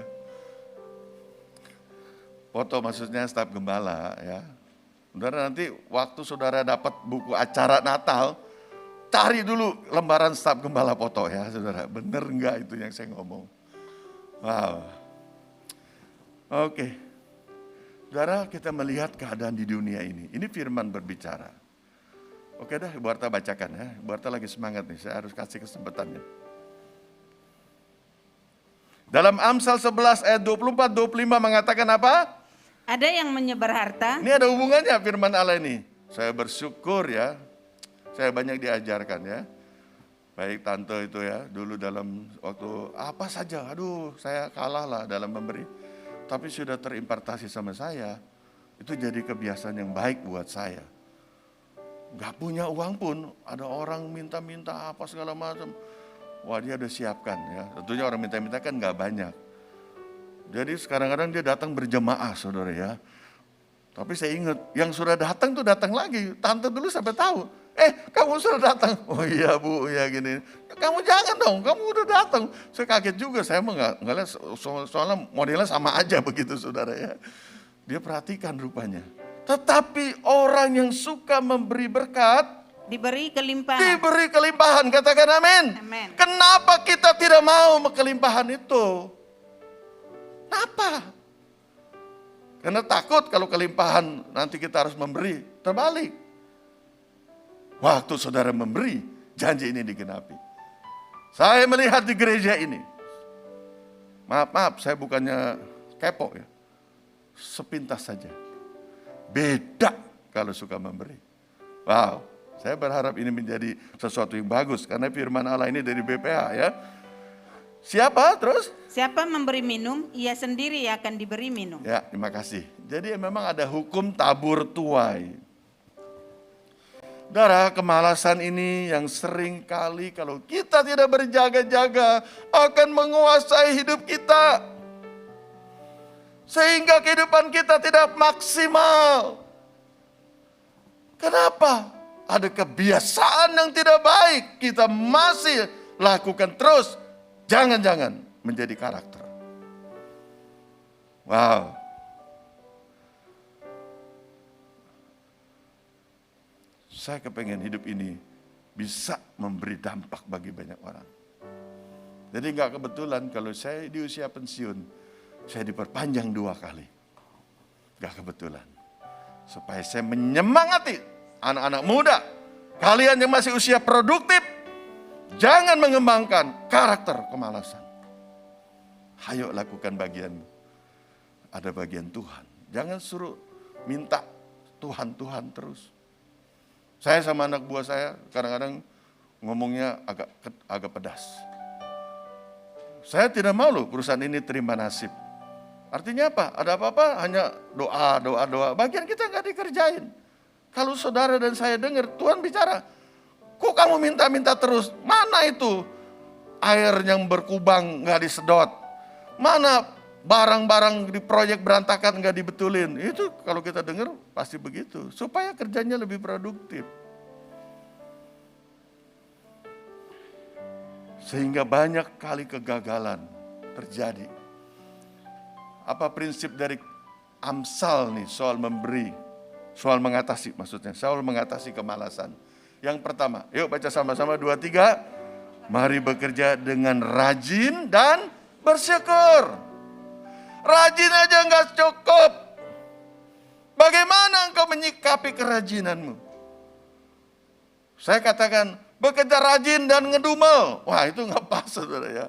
Foto maksudnya staf gembala ya. Saudara nanti waktu saudara dapat buku acara Natal, cari dulu lembaran staf gembala foto ya saudara. Bener enggak itu yang saya ngomong? Wow. Oke. Saudara, kita melihat keadaan di dunia ini. Ini firman berbicara. Oke dah, Ibu Arta bacakan ya. Ibu Arta lagi semangat nih, saya harus kasih kesempatannya. Dalam Amsal 11 ayat 24-25 mengatakan apa? Ada yang menyebar harta. Ini ada hubungannya firman Allah ini. Saya bersyukur ya, saya banyak diajarkan ya. Baik tante itu ya, dulu dalam waktu apa saja, aduh saya kalah lah dalam memberi. Tapi sudah terimpartasi sama saya, itu jadi kebiasaan yang baik buat saya. Gak punya uang pun, ada orang minta-minta apa segala macam. Wah dia udah siapkan ya, tentunya orang minta-minta kan gak banyak. Jadi kadang-kadang dia datang berjemaah saudara ya. Tapi saya ingat, yang sudah datang tuh datang lagi. Tante dulu sampai tahu, kamu sudah datang. Oh iya bu, ya gini. Kamu jangan dong, kamu udah datang. Saya kaget juga, saya mah nggak lihat, soalnya modelnya sama aja begitu saudara ya. Dia perhatikan rupanya. Tetapi orang yang suka memberi berkat, Diberi kelimpahan. diberi kelimpahan, katakan amin. Amin. Kenapa kita tidak mau kelimpahan itu? Kenapa? Karena takut kalau kelimpahan nanti kita harus memberi, terbalik. Waktu saudara memberi, janji ini digenapi. Saya melihat di gereja ini, maaf saya bukannya kepo ya, sepintas saja. Beda kalau suka memberi. Wow, saya berharap ini menjadi sesuatu yang bagus, karena firman Allah ini dari BPH ya. Siapa terus? Siapa memberi minum, ia sendiri akan diberi minum. Ya, terima kasih. Jadi memang ada hukum tabur tuai. Saudara, kemalasan ini yang sering kali kalau kita tidak berjaga-jaga akan menguasai hidup kita. Sehingga kehidupan kita tidak maksimal. Kenapa? Ada kebiasaan yang tidak baik, kita masih lakukan terus. Jangan-jangan menjadi karakter. Wow. Saya kepengen hidup ini bisa memberi dampak bagi banyak orang. Jadi nggak kebetulan kalau saya di usia pensiun, saya diperpanjang 2 kali. Nggak kebetulan. Supaya saya menyemangati anak-anak muda, kalian yang masih usia produktif, jangan mengembangkan karakter kemalasan. Ayo lakukan bagianmu. Ada bagian Tuhan. Jangan suruh minta Tuhan terus. Saya sama anak buah saya kadang-kadang ngomongnya agak pedas. Saya tidak mau loh perusahaan ini terima nasib. Artinya apa? Ada apa-apa hanya doa. Bagian kita nggak dikerjain. Kalau saudara dan saya dengar Tuhan bicara, kok kamu minta-minta terus? Mana itu air yang berkubang nggak disedot? Mana barang-barang di proyek berantakan nggak dibetulin? Itu kalau kita dengar pasti begitu. Supaya kerjanya lebih produktif. Sehingga banyak kali kegagalan terjadi. Apa prinsip dari Amsal nih soal memberi? Soal mengatasi maksudnya. Soal mengatasi kemalasan. Yang pertama, yuk baca sama-sama 2, 3. Mari bekerja dengan rajin dan bersyukur. Rajin aja nggak cukup. Bagaimana engkau menyikapi kerajinanmu? Saya katakan, bekerja rajin dan ngedumel. Wah, itu nggak pas, saudara ya.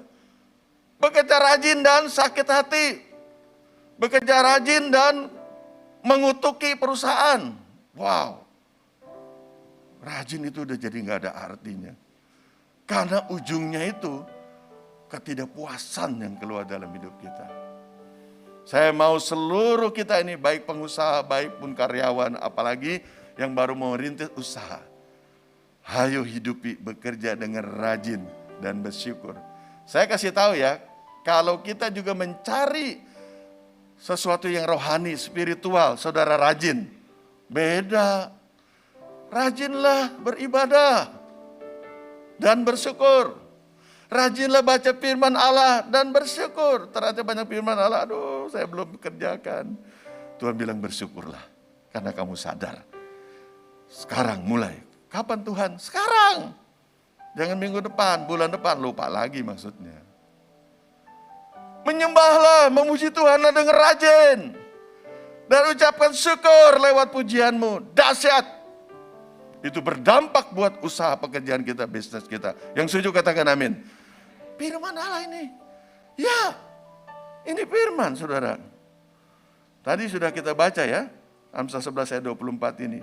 Bekerja rajin dan sakit hati. Bekerja rajin dan mengutuki perusahaan. Wow. Rajin itu udah jadi nggak ada artinya. Karena ujungnya itu ketidakpuasan yang keluar dalam hidup kita. Saya mau seluruh kita ini, baik pengusaha, baik pun karyawan, apalagi yang baru mau merintis usaha. Hayo hidupi bekerja dengan rajin dan bersyukur. Saya kasih tahu ya, kalau kita juga mencari sesuatu yang rohani, spiritual, saudara rajin. Beda. Rajinlah beribadah dan bersyukur. Rajinlah baca firman Allah dan bersyukur. Ternyata banyak firman Allah, aduh saya belum kerjakan. Tuhan bilang bersyukurlah karena kamu sadar. Sekarang mulai. Kapan Tuhan? Sekarang. Jangan minggu depan, bulan depan, lupa lagi maksudnya. Menyembahlah, memuji Tuhanlah dengan rajin. Dan ucapkan syukur lewat pujianmu. Dahsyat. Itu berdampak buat usaha pekerjaan kita, bisnis kita. Yang setuju katakan amin. Firman Allah ini. Ya, ini firman saudara. Tadi sudah kita baca ya. Amsal 11 ayat 24 ini.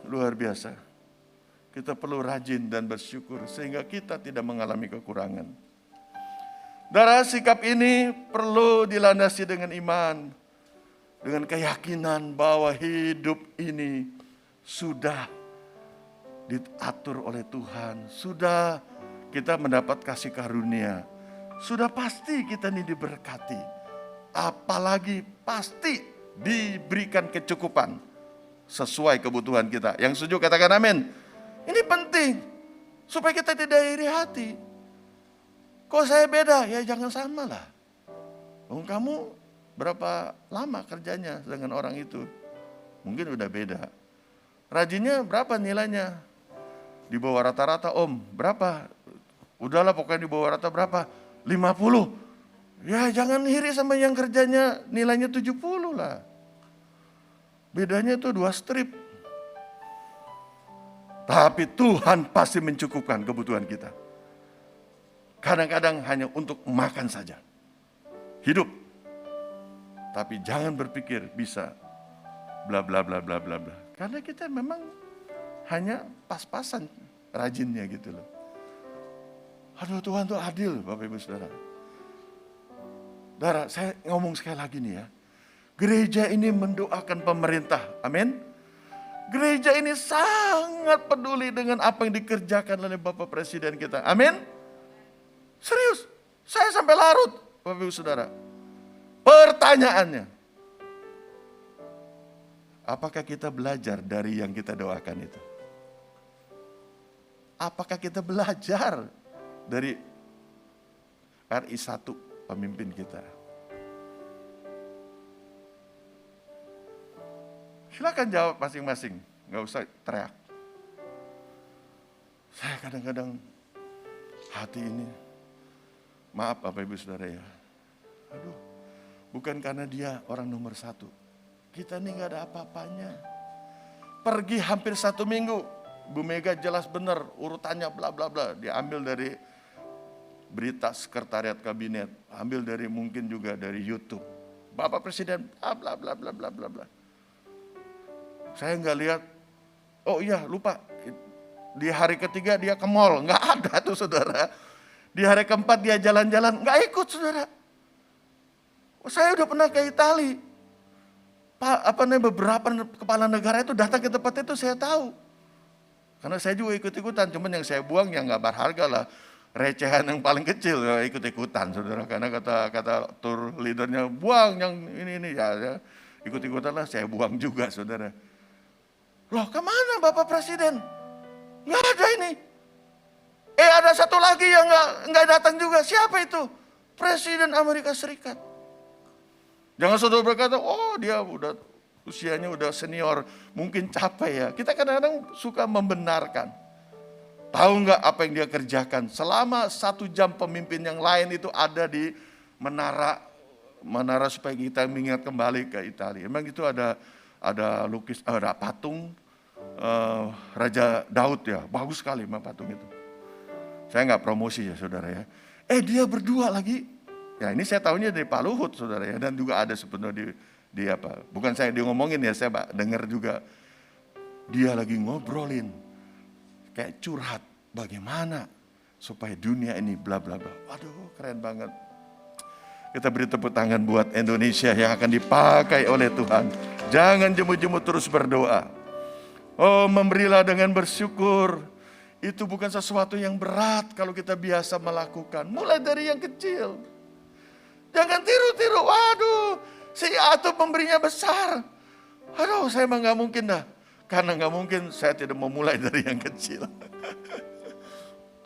Luar biasa. Kita perlu rajin dan bersyukur sehingga kita tidak mengalami kekurangan. Darah sikap ini perlu dilandasi dengan iman. Dengan keyakinan bahwa hidup ini sudah diatur oleh Tuhan. Sudah kita mendapat kasih karunia. Sudah pasti kita ini diberkati. Apalagi pasti diberikan kecukupan sesuai kebutuhan kita. Yang setuju katakan amin. Ini penting supaya kita tidak iri hati. Kok saya beda? Ya jangan samalah. Kamu berapa lama kerjanya dengan orang itu? Mungkin udah beda. Rajinnya berapa nilainya? Di bawah rata-rata om, berapa? Udahlah pokoknya di bawah rata berapa? 50. Ya jangan iri sama yang kerjanya nilainya 70 lah. Bedanya itu 2 strip. Tapi Tuhan pasti mencukupkan kebutuhan kita. Kadang-kadang hanya untuk makan saja. Hidup. Tapi jangan berpikir bisa bla bla bla bla bla bla. Karena kita memang hanya pas-pasan rajinnya gitu loh. Aduh Tuhan tuh adil Bapak Ibu Saudara. Saudara, saya ngomong sekali lagi nih ya. Gereja ini mendoakan pemerintah. Amin. Gereja ini sangat peduli dengan apa yang dikerjakan oleh Bapak Presiden kita. Amin. Serius. Saya sampai larut Bapak Ibu Saudara. Pertanyaannya. Apakah kita belajar dari yang kita doakan itu? Apakah kita belajar dari RI1 pemimpin kita? Silakan jawab masing-masing, nggak usah teriak. Saya kadang-kadang hati ini, maaf Bapak Ibu Saudara ya, aduh, bukan karena dia orang nomor 1. Kita ini nggak ada apa-apanya. Pergi hampir 1 minggu, Bu Mega jelas benar urutannya bla bla bla, diambil dari berita sekretariat kabinet, ambil dari mungkin juga dari YouTube. Bapak Presiden bla bla bla bla bla bla bla. Saya nggak lihat, oh iya lupa, di hari ketiga dia ke mall, nggak ada tuh saudara. Di hari keempat dia jalan-jalan, nggak ikut saudara. Saya udah pernah ke Itali, beberapa kepala negara itu datang ke tempat itu saya tahu. Karena saya juga ikut-ikutan, cuman yang saya buang yang nggak berharga lah. Recehan yang paling kecil ya ikut-ikutan saudara. Karena kata tour leadernya buang yang ini ya ikut-ikutan lah saya buang juga saudara. Loh kemana Bapak Presiden? Nggak ada ini. Ada satu lagi yang nggak datang juga. Siapa itu? Presiden Amerika Serikat. Jangan saudara berkata, oh dia udah usianya udah senior, mungkin capek ya. Kita kadang-kadang suka membenarkan. Tahu nggak apa yang dia kerjakan? Selama 1 jam pemimpin yang lain itu ada di menara menara supaya kita mengingat kembali ke Italia. Memang itu ada ada patung Raja Daud ya, bagus sekali memang patung itu. Saya nggak promosi ya saudara ya. Dia berdua lagi. Ya ini saya tahunya dari Pak Luhut saudara ya, dan juga ada sebenarnya di apa? Bukan saya dia ngomongin ya, saya dengar juga. Dia lagi ngobrolin kayak curhat bagaimana supaya dunia ini bla bla bla. Waduh, keren banget. Kita beri tepuk tangan buat Indonesia yang akan dipakai oleh Tuhan. Jangan jemu-jemu, terus berdoa. Oh, memberilah dengan bersyukur. Itu bukan sesuatu yang berat kalau kita biasa melakukan. Mulai dari yang kecil. Jangan tiru-tiru. Waduh, si Atu memberinya besar. Aduh, saya emang gak mungkin dah. Karena gak mungkin saya tidak mau mulai dari yang kecil.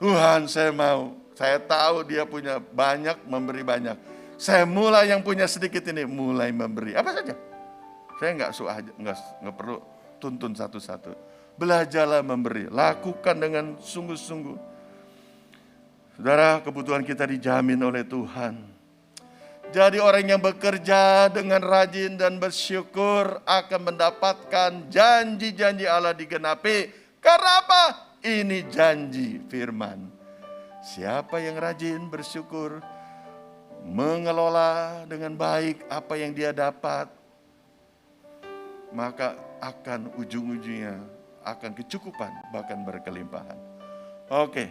Tuhan, saya mau. Saya tahu dia punya banyak, memberi banyak. Saya mulai yang punya sedikit ini, mulai memberi. Apa saja. Saya nggak perlu tuntun satu-satu. Belajarlah memberi, lakukan dengan sungguh-sungguh. Saudara, kebutuhan kita dijamin oleh Tuhan. Jadi orang yang bekerja dengan rajin dan bersyukur akan mendapatkan janji-janji Allah digenapi. Karena apa? Ini janji firman. Siapa yang rajin bersyukur, mengelola dengan baik apa yang dia dapat, maka akan ujung-ujungnya akan kecukupan, bahkan berkelimpahan. Oke,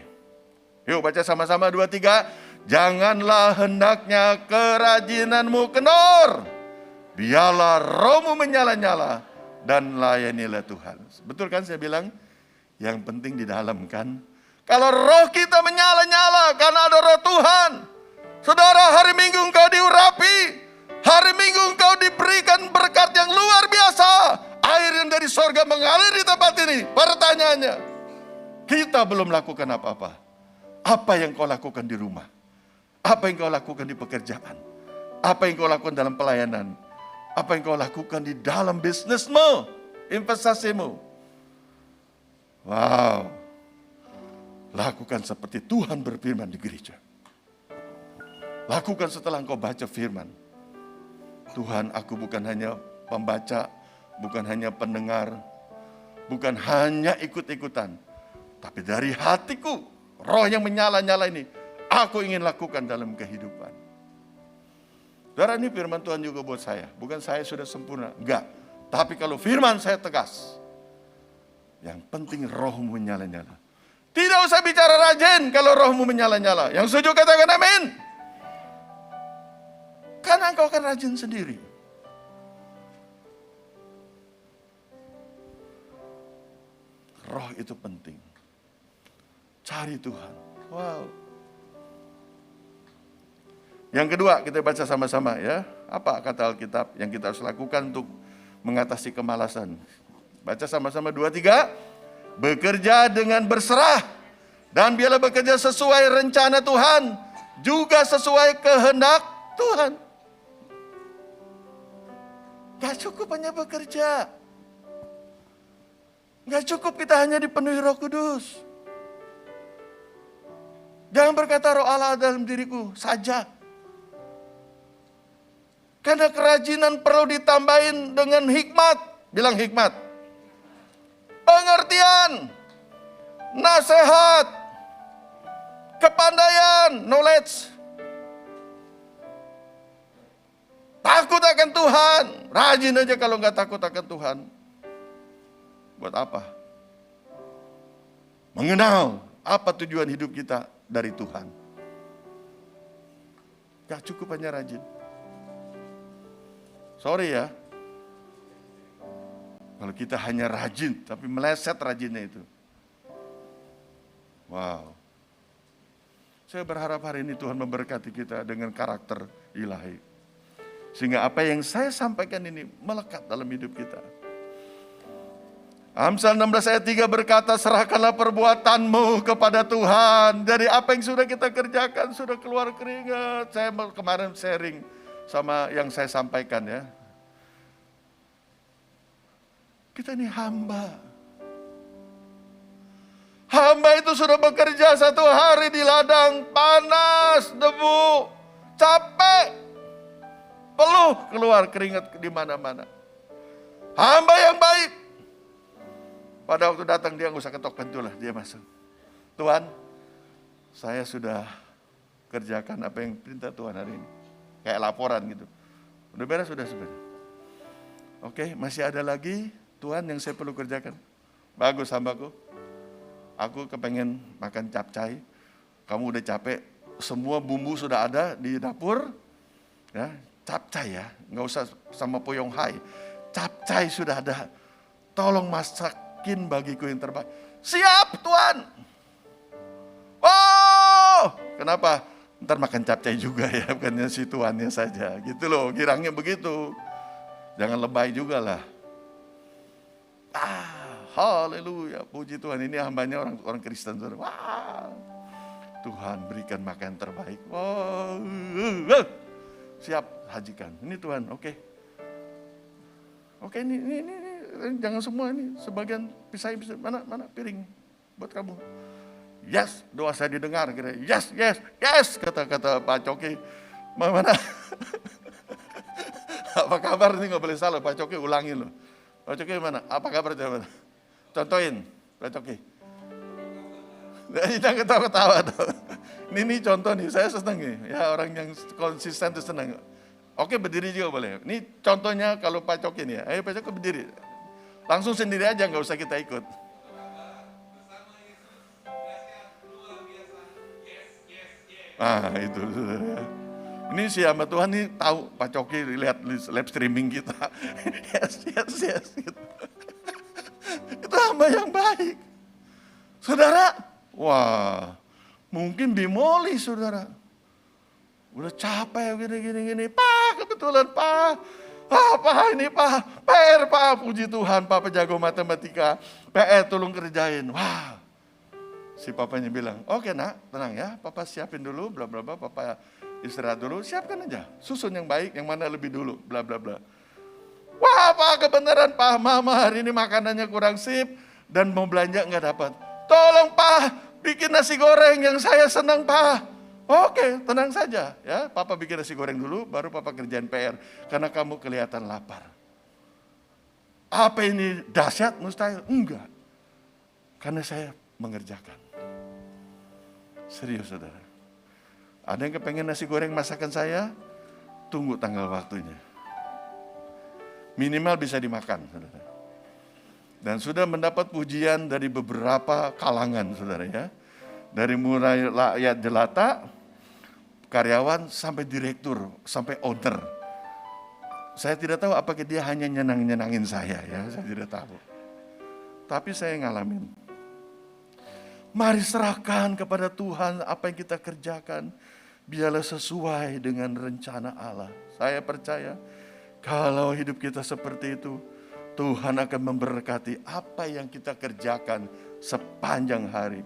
yuk baca sama-sama 2, 3. Janganlah hendaknya kerajinanmu kendor, biarlah rohmu menyala-nyala dan layanilah Tuhan. Betul kan saya bilang? Yang penting di dalam kan. Kalau roh kita menyala-nyala karena ada roh Tuhan. Saudara, hari Minggu engkau diurapi. Hari Minggu engkau diberikan berkat yang luar biasa. Air yang dari sorga mengalir di tempat ini. Pertanyaannya, kita belum lakukan apa-apa. Apa yang kau lakukan di rumah? Apa yang kau lakukan di pekerjaan? Apa yang kau lakukan dalam pelayanan? Apa yang kau lakukan di dalam bisnismu? Investasimu? Wow. Lakukan seperti Tuhan berfirman di gereja. Lakukan setelah engkau baca firman. Tuhan, aku bukan hanya pembaca, bukan hanya pendengar, bukan hanya ikut-ikutan. Tapi dari hatiku, roh yang menyala-nyala ini, aku ingin lakukan dalam kehidupan. Saudara, ini firman Tuhan juga buat saya. Bukan saya sudah sempurna, enggak. Tapi kalau firman saya tegas. Yang penting rohmu menyala-nyala. Tidak usah bicara rajin kalau rohmu menyala-nyala. Yang setuju katakan amin. Karena engkau akan rajin sendiri. Roh itu penting. Cari Tuhan. Wow. Yang kedua, kita baca sama-sama ya. Apa kata Alkitab yang kita harus lakukan untuk mengatasi kemalasan? Baca sama-sama 2, 3. Bekerja dengan berserah. Dan biarlah bekerja sesuai rencana Tuhan. Juga sesuai kehendak Tuhan. Gak cukup hanya bekerja. Gak cukup kita hanya dipenuhi Roh Kudus. Jangan berkata Roh Allah dalam diriku saja. Karena kerajinan perlu ditambahin dengan hikmat. Bilang hikmat. Pengertian. Nasihat. Kepandaian. Knowledge. Takut akan Tuhan. Rajin aja kalau nggak takut akan Tuhan. Buat apa? Mengenal apa tujuan hidup kita dari Tuhan. Gak cukup hanya rajin. Sorry ya. Kalau kita hanya rajin, tapi meleset rajinnya itu. Wow. Saya berharap hari ini Tuhan memberkati kita dengan karakter ilahi. Sehingga apa yang saya sampaikan ini melekat dalam hidup kita. Amsal 16 ayat 3 berkata, serahkanlah perbuatanmu kepada Tuhan. Dari apa yang sudah kita kerjakan, sudah keluar keringat. Saya kemarin sharing sama yang saya sampaikan ya. Kita ini hamba. Hamba itu sudah bekerja 1 hari di ladang, panas, debu, capek. keluar keringat di mana-mana. Hamba yang baik. Pada waktu datang dia nggak usah ketok pintu lah, dia masuk. Tuhan, saya sudah kerjakan apa yang perintah Tuhan hari ini. Kayak laporan gitu. Udah beres, sudah sebenarnya. Oke, masih ada lagi Tuhan yang saya perlu kerjakan. Bagus hambaku. Aku kepengen makan capcay. Kamu udah capek. Semua bumbu sudah ada di dapur. Ya, capcay ya. Nggak usah sama Poyong Hai. Capcay sudah ada. Tolong masakin bagiku yang terbaik. Siap Tuhan. Oh, kenapa? Ntar makan capcay juga ya, bukannya si tuannya saja. Gitu loh, kirangnya begitu. Jangan lebay juga lah. Haleluya, puji Tuhan. Ini hambanya orang Kristen. Wah, Tuhan berikan makan terbaik. Wow. Siap, hajikan. Ini Tuhan, oke. Oke, ini jangan semua ini. Sebagian pisah mana piring buat kamu. Yes, doa saya didengar. Yes, kata Pak Coki. Mana? Apa kabar? Ini nggak boleh salah. Pak Coki ulangin loh. Pak Coki mana? Apa kabar? Contohin, Pak Coki. Jangan ketawa-ketawa dong. Ini contoh nih, saya senang nih. Ya orang yang konsisten itu senang. Oke, berdiri juga boleh. Ini contohnya kalau Pak Coki nih ya. Ayo Pak Coki berdiri. Langsung sendiri aja, nggak usah kita ikut. Itu. Ini si hamba Tuhan nih tahu Pak Coki lihat live streaming kita. Yes. Gitu. Itu hamba yang baik. Saudara, wah, mungkin bimoli saudara. Udah capek gini. Pak, kebetulan Pak. Pak ini Pak. PR Pak, puji Tuhan Pak penjago matematika. PR tolong kerjain. Wah. Si papanya bilang, oke nak, tenang ya, papa siapin dulu, bla bla bla, papa istirahat dulu, siapkan aja, susun yang baik, yang mana lebih dulu, bla bla bla. Wah Pak, kebenaran Pak, mama hari ini makanannya kurang sip, dan mau belanja nggak dapat. Tolong Pak, bikin nasi goreng yang saya senang Pak. Oke, tenang saja ya, papa bikin nasi goreng dulu, baru papa kerjain PR, karena kamu kelihatan lapar. Apa ini dahsyat, mustahil? Enggak, karena saya mengerjakan. Serius saudara. Ada yang kepengen nasi goreng masakan saya? Tunggu tanggal waktunya. Minimal bisa dimakan saudara. Dan sudah mendapat pujian dari beberapa kalangan saudara ya. Dari mulai rakyat jelata, karyawan sampai direktur, sampai owner. Saya tidak tahu apakah dia hanya nyenangin saya ya, saya tidak tahu. Tapi saya ngalamin. Mari serahkan kepada Tuhan apa yang kita kerjakan. Biarlah sesuai dengan rencana Allah. Saya percaya kalau hidup kita seperti itu, Tuhan akan memberkati apa yang kita kerjakan sepanjang hari.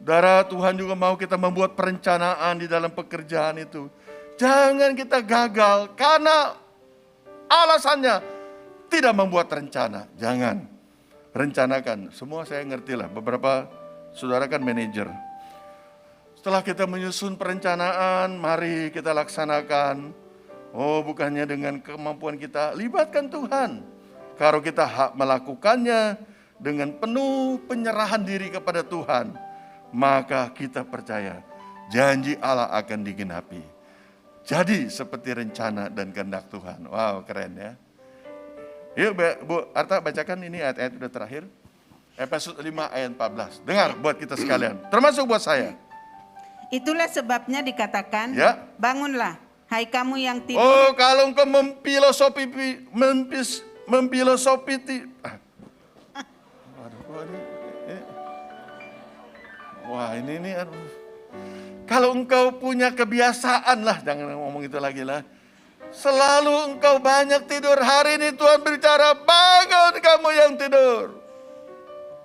Saudara, Tuhan juga mau kita membuat perencanaan di dalam pekerjaan itu. Jangan kita gagal karena alasannya tidak membuat rencana. Jangan. Rencanakan, semua saya ngerti lah, beberapa saudara kan manajer. Setelah kita menyusun perencanaan, mari kita laksanakan. Oh, bukannya dengan kemampuan kita, libatkan Tuhan. Kalau kita melakukannya dengan penuh penyerahan diri kepada Tuhan, maka kita percaya janji Allah akan digenapi. Jadi seperti rencana dan kehendak Tuhan. Wow, keren ya. Yuk Bu Arta bacakan ini ayat-ayat udah terakhir. Efesus 5 ayat 14. Dengar buat kita sekalian, termasuk buat saya. Itulah sebabnya dikatakan, Ya. bangunlah, hai kamu yang tidur. Oh, kalau engkau Wah, ini aduh. Kalau engkau punya kebiasaan lah, jangan ngomong itu lagi lah. Selalu engkau banyak tidur. Hari ini Tuhan berbicara, bangun kamu yang tidur.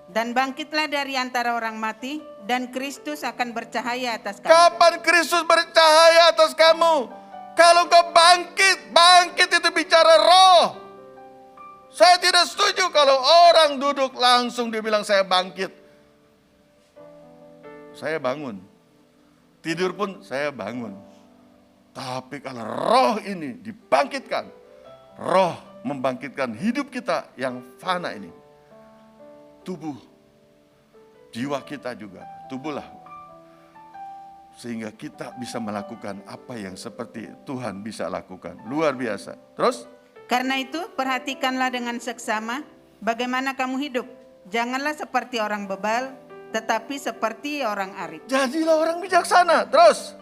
Dan bangkitlah dari antara orang mati, dan Kristus akan bercahaya atas kamu. Kapan Kristus bercahaya atas kamu? Kalau engkau bangkit itu bicara roh. Saya tidak setuju kalau orang duduk langsung dibilang saya bangkit. Saya bangun. Tidur pun saya bangun. Tapi kalau roh ini dibangkitkan, roh membangkitkan hidup kita yang fana ini. Tubuh, jiwa kita juga, tubuhlah. Sehingga kita bisa melakukan apa yang seperti Tuhan bisa lakukan. Luar biasa. Terus? Karena itu perhatikanlah dengan seksama bagaimana kamu hidup. Janganlah seperti orang bebal, tetapi seperti orang arif. Jadilah orang bijaksana. Terus?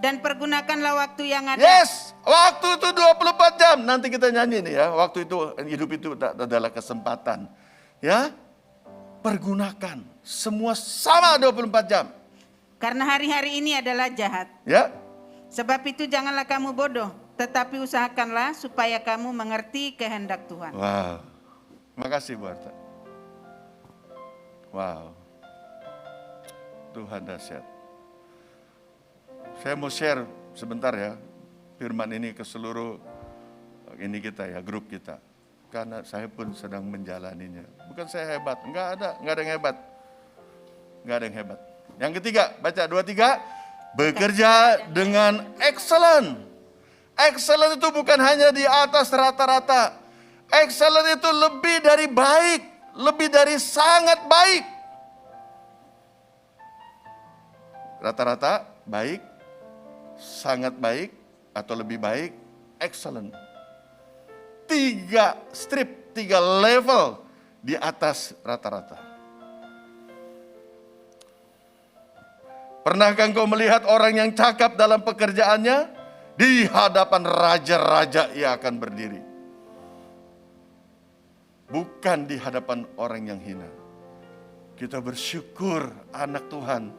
Dan pergunakanlah waktu yang ada. Yes, waktu itu 24 jam. Nanti kita nyanyi nih ya. Waktu itu, hidup itu adalah kesempatan. Ya, pergunakan. Semua sama 24 jam. Karena hari-hari ini adalah jahat. Ya. Sebab itu janganlah kamu bodoh, tetapi usahakanlah supaya kamu mengerti kehendak Tuhan. Wow. Makasih Bu Arta. Wow. Tuhan dahsyat. Saya mau share sebentar ya firman ini ke seluruh ini kita ya, grup kita. Karena saya pun sedang menjalaninya. Bukan saya hebat, enggak ada yang hebat. Enggak ada yang hebat. Yang ketiga, baca 2-3. Bekerja dengan excellent. Excellent itu bukan hanya di atas rata-rata. Excellent itu lebih dari baik, lebih dari sangat baik. Rata-rata baik, sangat baik, atau lebih baik, excellent. 3 strip, 3 level di atas rata-rata. Pernahkah engkau melihat orang yang cakap dalam pekerjaannya? Di hadapan raja-raja ia akan berdiri. Bukan di hadapan orang yang hina. Kita bersyukur anak Tuhan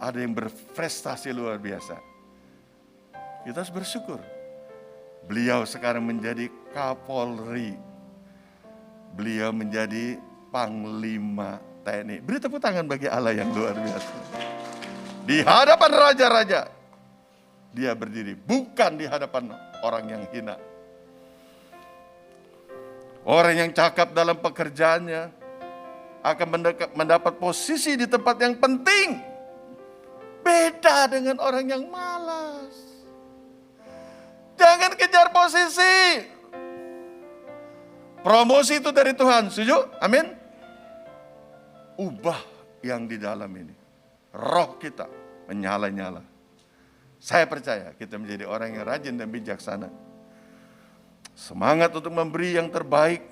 ada yang berprestasi luar biasa. Kita harus bersyukur. Beliau sekarang menjadi Kapolri. Beliau menjadi Panglima TNI. Beri tepuk tangan bagi Allah yang luar biasa. Di hadapan raja-raja dia berdiri, bukan di hadapan orang yang hina. Orang yang cakap dalam pekerjaannya akan mendapat posisi di tempat yang penting. Beda dengan orang yang malas. Jangan kejar posisi. Promosi itu dari Tuhan, setuju? Amin. Ubah yang di dalam ini. Roh kita menyala-nyala. Saya percaya kita menjadi orang yang rajin dan bijaksana. Semangat untuk memberi yang terbaik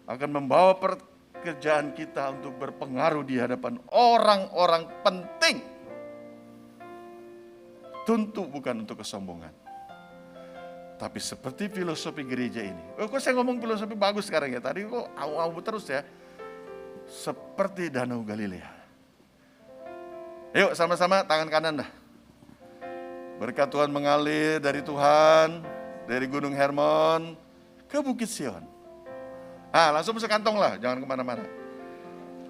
akan membawa pekerjaan kita untuk berpengaruh di hadapan orang-orang penting. Tentu bukan untuk kesombongan. Tapi seperti filosofi gereja ini. Kok saya ngomong filosofi bagus sekarang ya? Tadi kok au-au terus ya. Seperti Danau Galilea. Yuk sama-sama tangan kanan dah. Berkat Tuhan mengalir dari Tuhan, dari Gunung Hermon ke Bukit Sion. Langsung masuk kantong lah, jangan kemana-mana.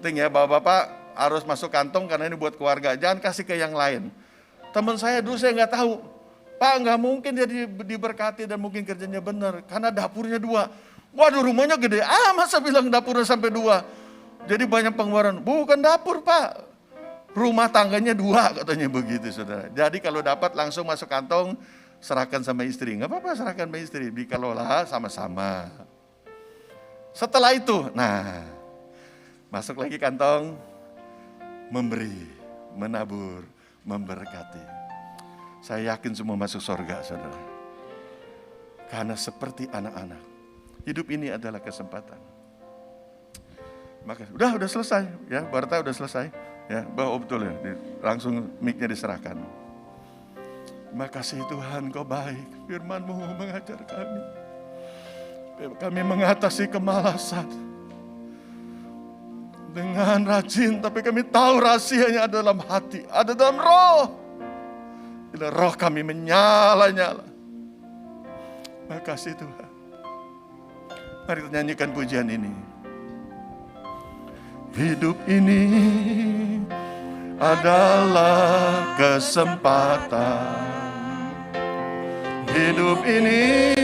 Penting ya, bapak-bapak harus masuk kantong karena ini buat keluarga. Jangan kasih ke yang lain. Teman saya dulu saya nggak tahu. Pak, nggak mungkin dia diberkati dan mungkin kerjanya benar. Karena dapurnya 2. Waduh, rumahnya gede. Masa bilang dapurnya sampai 2? Jadi banyak pengeluaran. Bukan dapur, Pak. Rumah tangganya 2 katanya begitu, saudara. Jadi kalau dapat langsung masuk kantong, serahkan sama istri. Nggak apa-apa, serahkan sama istri. Dikelola sama-sama. Setelah itu, masuk lagi kantong, memberi, menabur, memberkati. Saya yakin semua masuk surga, saudara. Karena seperti anak-anak, hidup ini adalah kesempatan. Maka udah selesai, ya, Barta udah selesai. Ya, bahwa betul ya, langsung mic-nya diserahkan. Terima kasih Tuhan, Kau baik. Firman-Mu mengajar kami. Kami mengatasi kemalasan. Dengan rajin, tapi kami tahu rahasianya ada dalam hati, ada dalam roh. Bila roh kami menyala-nyala. Terima kasih Tuhan. Mari kita nyanyikan pujian ini. Hidup ini adalah kesempatan. Hidup ini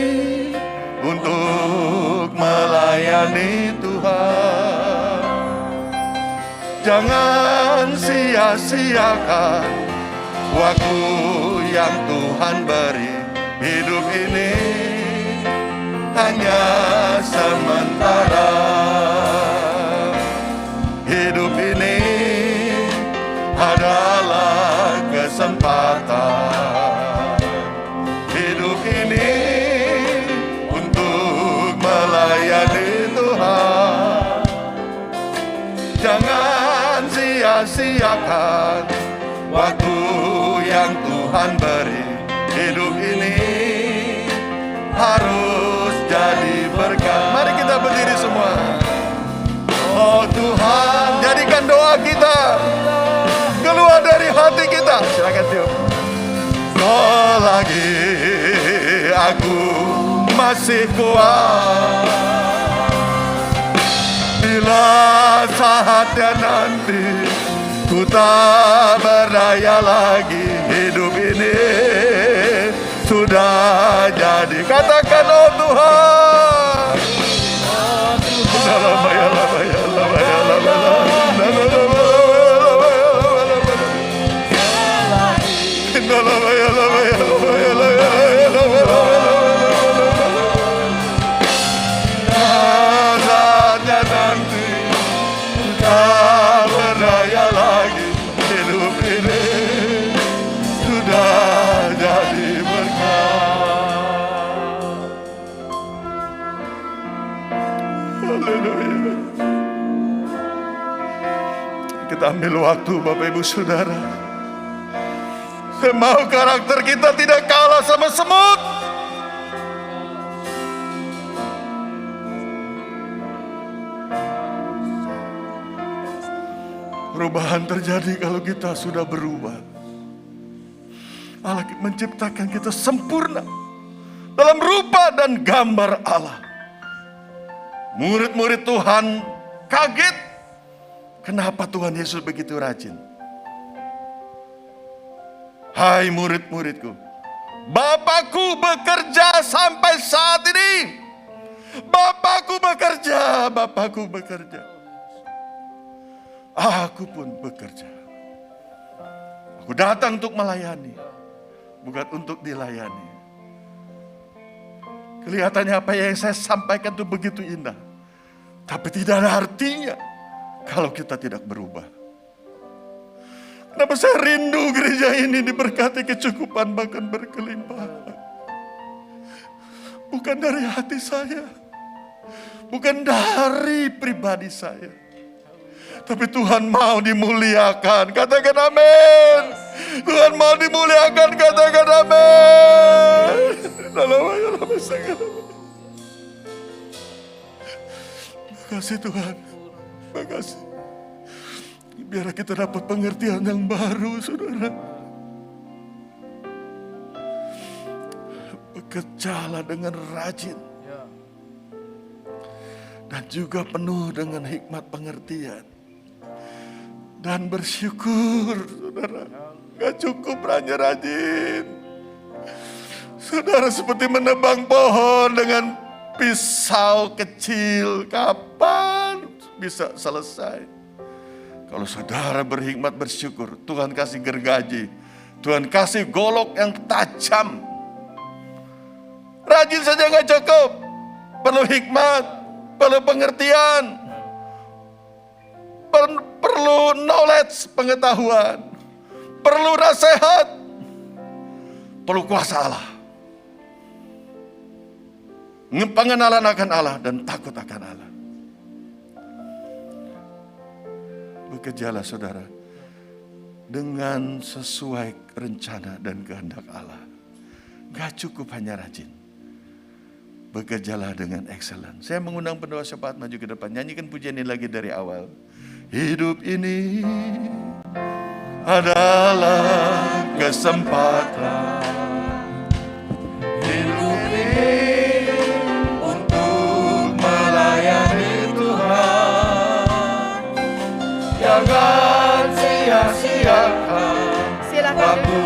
untuk melayani Tuhan. Jangan sia-siakan waktu yang Tuhan Tuhan beri. Hidup ini hanya sementara. Hidup ini adalah kesempatan. Hidup ini untuk melayani Tuhan. Jangan sia-siakan waktu yang Tuhan beri. Hidup ini harus jadi berkat. Mari kita berdiri semua. Oh Tuhan, jadikan doa kita keluar dari hati kita. Silakan tiup. Selagi aku masih kuat, bila saatnya nanti ku tak berdaya lagi, hidup ini sudah jadi. Katakan oh Tuhan. Saatnya nanti tak berdaya lagi, hidup ini sudah jadi berkat. Haleluya. Kita ambil waktu Bapak Ibu Saudara. Saya mau karakter kita tidak kalah sama semut. Perubahan terjadi kalau kita sudah berubah. Allah menciptakan kita sempurna dalam rupa dan gambar Allah. Murid-murid Tuhan kaget. Kenapa Tuhan Yesus begitu rajin? Hai murid-muridku, Bapakku bekerja sampai saat ini. Bapakku bekerja, Bapakku bekerja. Aku pun bekerja. Aku datang untuk melayani, bukan untuk dilayani. Kelihatannya apa yang saya sampaikan itu begitu indah, tapi tidak ada artinya kalau kita tidak berubah. Kenapa saya rindu gereja ini diberkati kecukupan bahkan berkelimpahan. Bukan dari hati saya, bukan dari pribadi saya, tapi Tuhan mau dimuliakan. Katakan amin. Tuhan mau dimuliakan. Katakan amin. Terima kasih Tuhan. Terima kasih. Biar kita dapat pengertian yang baru, saudara. Bekerjalah dengan rajin. Dan juga penuh dengan hikmat pengertian. Dan bersyukur, saudara. Gak cukup hanya rajin. Saudara seperti menebang pohon dengan pisau kecil. Kapan bisa selesai? Kalau saudara berhikmat bersyukur, Tuhan kasih gergaji. Tuhan kasih golok yang tajam. Rajin saja gak cukup. Perlu hikmat, perlu pengertian. Perlu knowledge, pengetahuan. Perlu nasihat. Perlu kuasa Allah. Pengenalan akan Allah dan takut akan Allah. Bekerjalah saudara dengan sesuai rencana dan kehendak Allah. Gak cukup hanya rajin. Bekerjalah dengan excellent. Saya mengundang pendoa syafaat maju ke depan. Nyanyikan pujian ini lagi dari awal. Hidup ini adalah kesempatan. Hidup ini untuk melayani Tuhan. Jangan sia-siakan waktu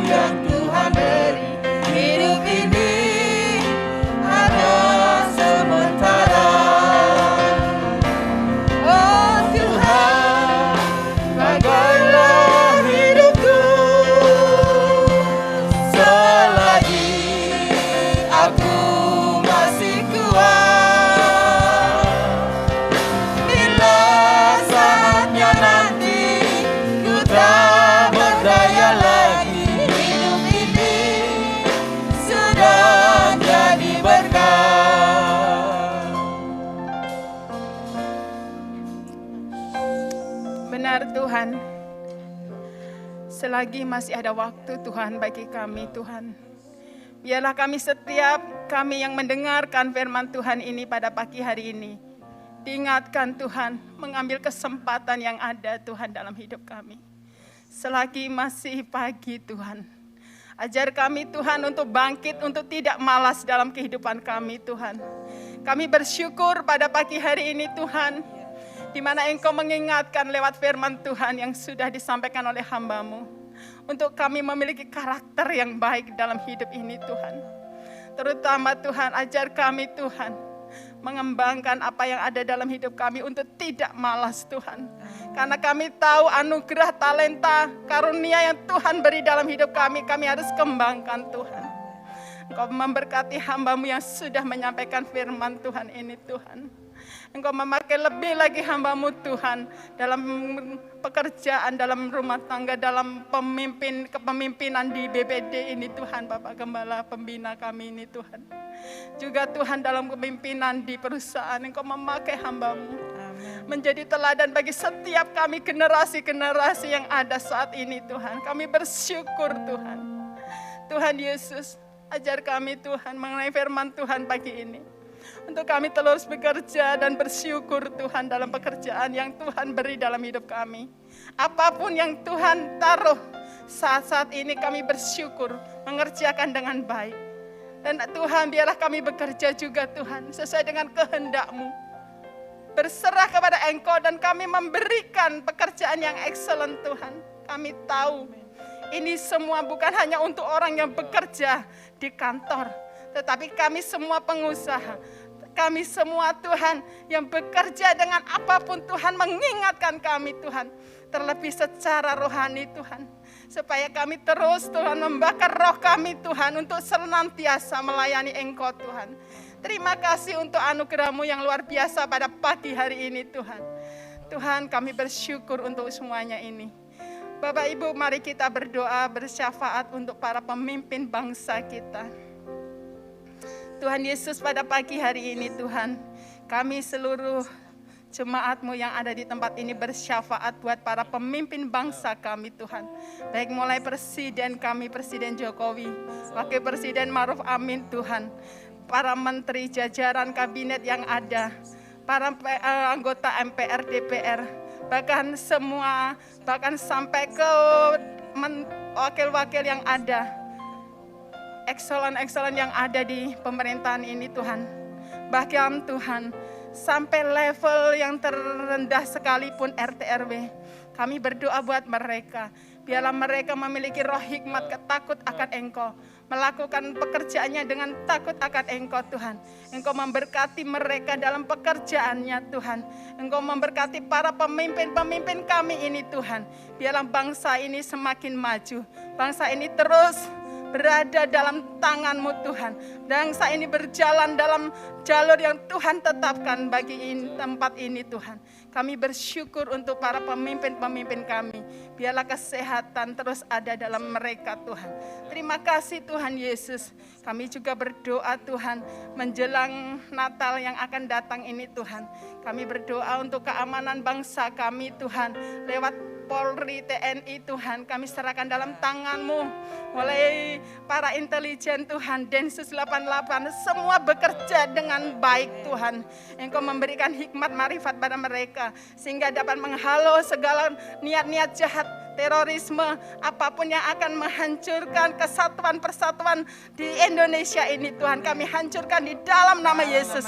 yang Tuhan beri. Hidup ini hanya sementara. Oh Tuhan, bagailah hidupku aku masih kuat. Bila saatnya nanti ku tak berdaya lagi, hidup ini sudah jadi berkah. Benar Tuhan, selagi masih ada waktu Tuhan bagi kami Tuhan, biarlah kami yang mendengarkan firman Tuhan ini pada pagi hari ini, diingatkan Tuhan, mengambil kesempatan yang ada Tuhan dalam hidup kami. Selagi masih pagi Tuhan, ajar kami Tuhan untuk bangkit, untuk tidak malas dalam kehidupan kami Tuhan. Kami bersyukur pada pagi hari ini Tuhan, di mana Engkau mengingatkan lewat firman Tuhan yang sudah disampaikan oleh hamba-Mu, untuk kami memiliki karakter yang baik dalam hidup ini Tuhan. Terutama Tuhan, ajar kami Tuhan, mengembangkan apa yang ada dalam hidup kami untuk tidak malas Tuhan. Karena kami tahu anugerah, talenta, karunia yang Tuhan beri dalam hidup kami harus kembangkan Tuhan. Engkau memberkati hamba-Mu yang sudah menyampaikan firman Tuhan ini Tuhan. Engkau memakai lebih lagi hamba-Mu Tuhan dalam pekerjaan, dalam rumah tangga, dalam kepemimpinan di BPD ini Tuhan, Bapak Gembala Pembina kami ini Tuhan. Juga Tuhan dalam kepemimpinan di perusahaan, Engkau memakai hamba-Mu menjadi teladan bagi setiap kami generasi-generasi yang ada saat ini Tuhan. Kami bersyukur Tuhan. Tuhan Yesus, ajar kami Tuhan mengenai firman Tuhan pagi ini. Untuk kami terus bekerja dan bersyukur Tuhan dalam pekerjaan yang Tuhan beri dalam hidup kami. Apapun yang Tuhan taruh saat-saat ini kami bersyukur mengerjakan dengan baik. Dan Tuhan biarlah kami bekerja juga Tuhan sesuai dengan kehendak-Mu. Berserah kepada Engkau dan kami memberikan pekerjaan yang excellent Tuhan. Kami tahu ini semua bukan hanya untuk orang yang bekerja di kantor, tetapi kami semua pengusaha, kami semua Tuhan yang bekerja dengan apapun Tuhan mengingatkan kami Tuhan. Terlebih secara rohani Tuhan. Supaya kami terus Tuhan membakar roh kami Tuhan untuk senantiasa melayani Engkau Tuhan. Terima kasih untuk anugerah-Mu yang luar biasa pada pagi hari ini Tuhan. Tuhan kami bersyukur untuk semuanya ini. Bapak Ibu mari kita berdoa bersyafaat untuk para pemimpin bangsa kita. Tuhan Yesus pada pagi hari ini Tuhan, kami seluruh jemaat-Mu yang ada di tempat ini bersyafaat buat para pemimpin bangsa kami Tuhan. Baik mulai presiden kami, Presiden Jokowi, Wakil Presiden Ma'ruf Amin Tuhan, para menteri jajaran kabinet yang ada, para anggota MPR, DPR, bahkan sampai ke wakil-wakil yang ada. Excellent yang ada di pemerintahan ini Tuhan. Bahkan Tuhan, sampai level yang terendah sekalipun RT RW, kami berdoa buat mereka. Biarlah mereka memiliki roh hikmat, ketakut akan Engkau, melakukan pekerjaannya dengan takut akan Engkau Tuhan. Engkau memberkati mereka dalam pekerjaannya Tuhan. Engkau memberkati para pemimpin-pemimpin kami ini Tuhan. Biarlah bangsa ini semakin maju. Bangsa ini terus berada dalam tangan-Mu Tuhan. Bangsa ini berjalan dalam jalur yang Tuhan tetapkan bagi tempat ini Tuhan. Kami bersyukur untuk para pemimpin-pemimpin kami. Biarlah kesehatan terus ada dalam mereka Tuhan. Terima kasih Tuhan Yesus. Kami juga berdoa Tuhan menjelang Natal yang akan datang ini Tuhan. Kami berdoa untuk keamanan bangsa kami Tuhan. Lewat Polri, TNI Tuhan, kami serahkan dalam tangan-Mu. Mulai para intelijen Tuhan, Densus 88, semua bekerja dengan baik Tuhan. Engkau memberikan hikmat marifat pada mereka, sehingga dapat menghalau segala niat-niat jahat, terorisme, apapun yang akan menghancurkan kesatuan persatuan di Indonesia ini Tuhan. Kami hancurkan di dalam nama Yesus.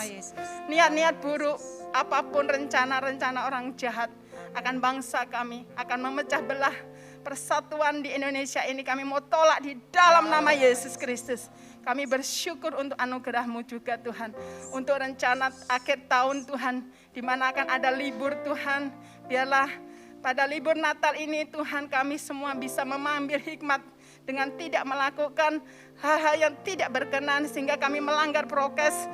Niat-niat buruk, apapun rencana-rencana orang jahat akan bangsa kami, akan memecah belah persatuan di Indonesia ini, kami mau tolak di dalam nama Yesus Kristus. Kami bersyukur untuk anugerah-Mu juga Tuhan. Untuk rencana akhir tahun Tuhan, di mana akan ada libur Tuhan. Biarlah pada libur Natal ini Tuhan kami semua bisa mengambil hikmat dengan tidak melakukan hal-hal yang tidak berkenan sehingga kami melanggar prokes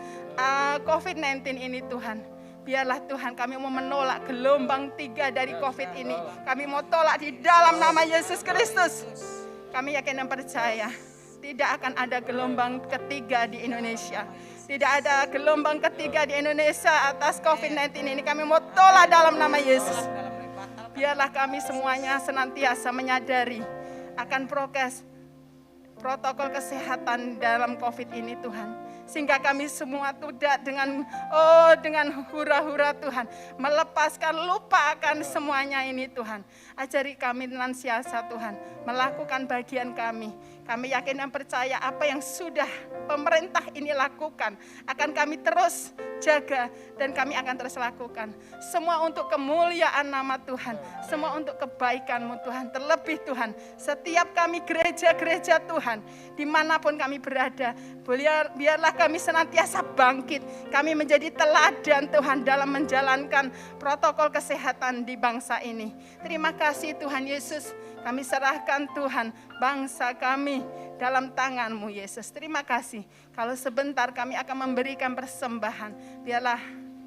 COVID-19 ini Tuhan. Biarlah Tuhan kami mau menolak gelombang 3 dari COVID ini. Kami mau tolak di dalam nama Yesus Kristus. Kami yakin dan percaya tidak akan ada gelombang ketiga di Indonesia. Tidak ada gelombang ketiga di Indonesia atas COVID-19 ini. Kami mau tolak dalam nama Yesus. Biarlah kami semuanya senantiasa menyadari akan protokol kesehatan dalam COVID ini Tuhan. Sehingga kami semua tidak dengan hura-hura Tuhan. Melepaskan, lupakan semuanya ini Tuhan. Ajari kami dengan siasat Tuhan. Melakukan bagian kami. Kami yakin dan percaya apa yang sudah pemerintah ini lakukan. Akan kami terus jaga dan kami akan terus lakukan. Semua untuk kemuliaan nama Tuhan. Semua untuk kebaikan-Mu Tuhan. Terlebih Tuhan, setiap kami gereja-gereja Tuhan. Dimanapun kami berada. Biarlah kami senantiasa bangkit. Kami menjadi teladan Tuhan dalam menjalankan protokol kesehatan di bangsa ini. Terima kasih Tuhan Yesus. Kami serahkan Tuhan bangsa kami dalam tangan-Mu Yesus. Terima kasih. Kalau sebentar kami akan memberikan persembahan. Biarlah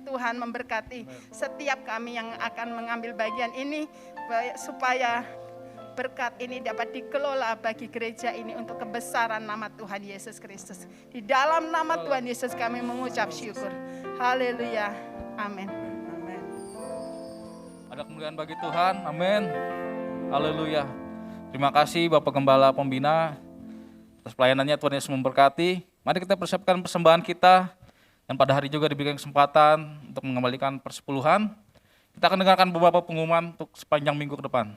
Tuhan memberkati setiap kami yang akan mengambil bagian ini. Supaya berkat ini dapat dikelola bagi gereja ini untuk kebesaran nama Tuhan Yesus Kristus. Di dalam nama Tuhan Yesus kami mengucap syukur. Haleluya. Amin. Ada kemuliaan bagi Tuhan. Amin. Haleluya. Terima kasih Bapak Gembala Pembina atas pelayanannya. Tuhan Yesus memberkati. Mari kita persiapkan persembahan kita. Dan pada hari juga diberikan kesempatan untuk mengembalikan persepuluhan. Kita akan dengarkan beberapa pengumuman untuk sepanjang minggu ke depan.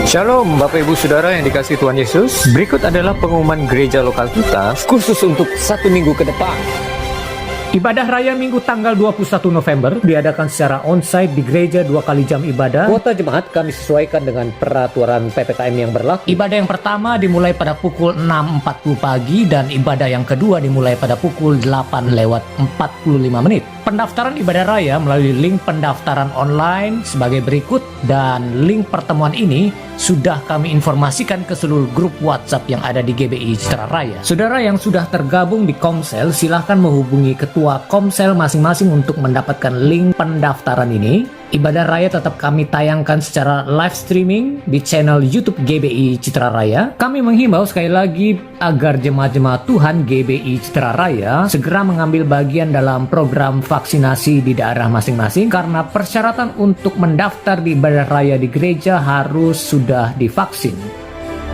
Shalom Bapak Ibu Saudara yang dikasihi Tuhan Yesus. Berikut adalah pengumuman gereja lokal kita khusus untuk 1 minggu ke depan. Ibadah Raya Minggu tanggal 21 November diadakan secara onsite di gereja 2 kali jam ibadah. Kuota jemaat kami sesuaikan dengan peraturan PPKM yang berlaku. Ibadah yang pertama dimulai pada pukul 6.40 pagi dan ibadah yang kedua dimulai pada pukul 8:45. Pendaftaran ibadah raya melalui link pendaftaran online sebagai berikut, dan link pertemuan ini sudah kami informasikan ke seluruh grup WhatsApp yang ada di GBI Citra Raya. Saudara yang sudah tergabung di Komsel, silahkan menghubungi ketua Komsel masing-masing untuk mendapatkan link pendaftaran ini. Ibadah raya tetap kami tayangkan secara live streaming di channel YouTube GBI Citra Raya. Kami menghimbau sekali lagi agar jemaat-jemaat Tuhan GBI Citra Raya segera mengambil bagian dalam program vaksinasi di daerah masing-masing karena persyaratan untuk mendaftar di ibadah raya di gereja harus sudah divaksin.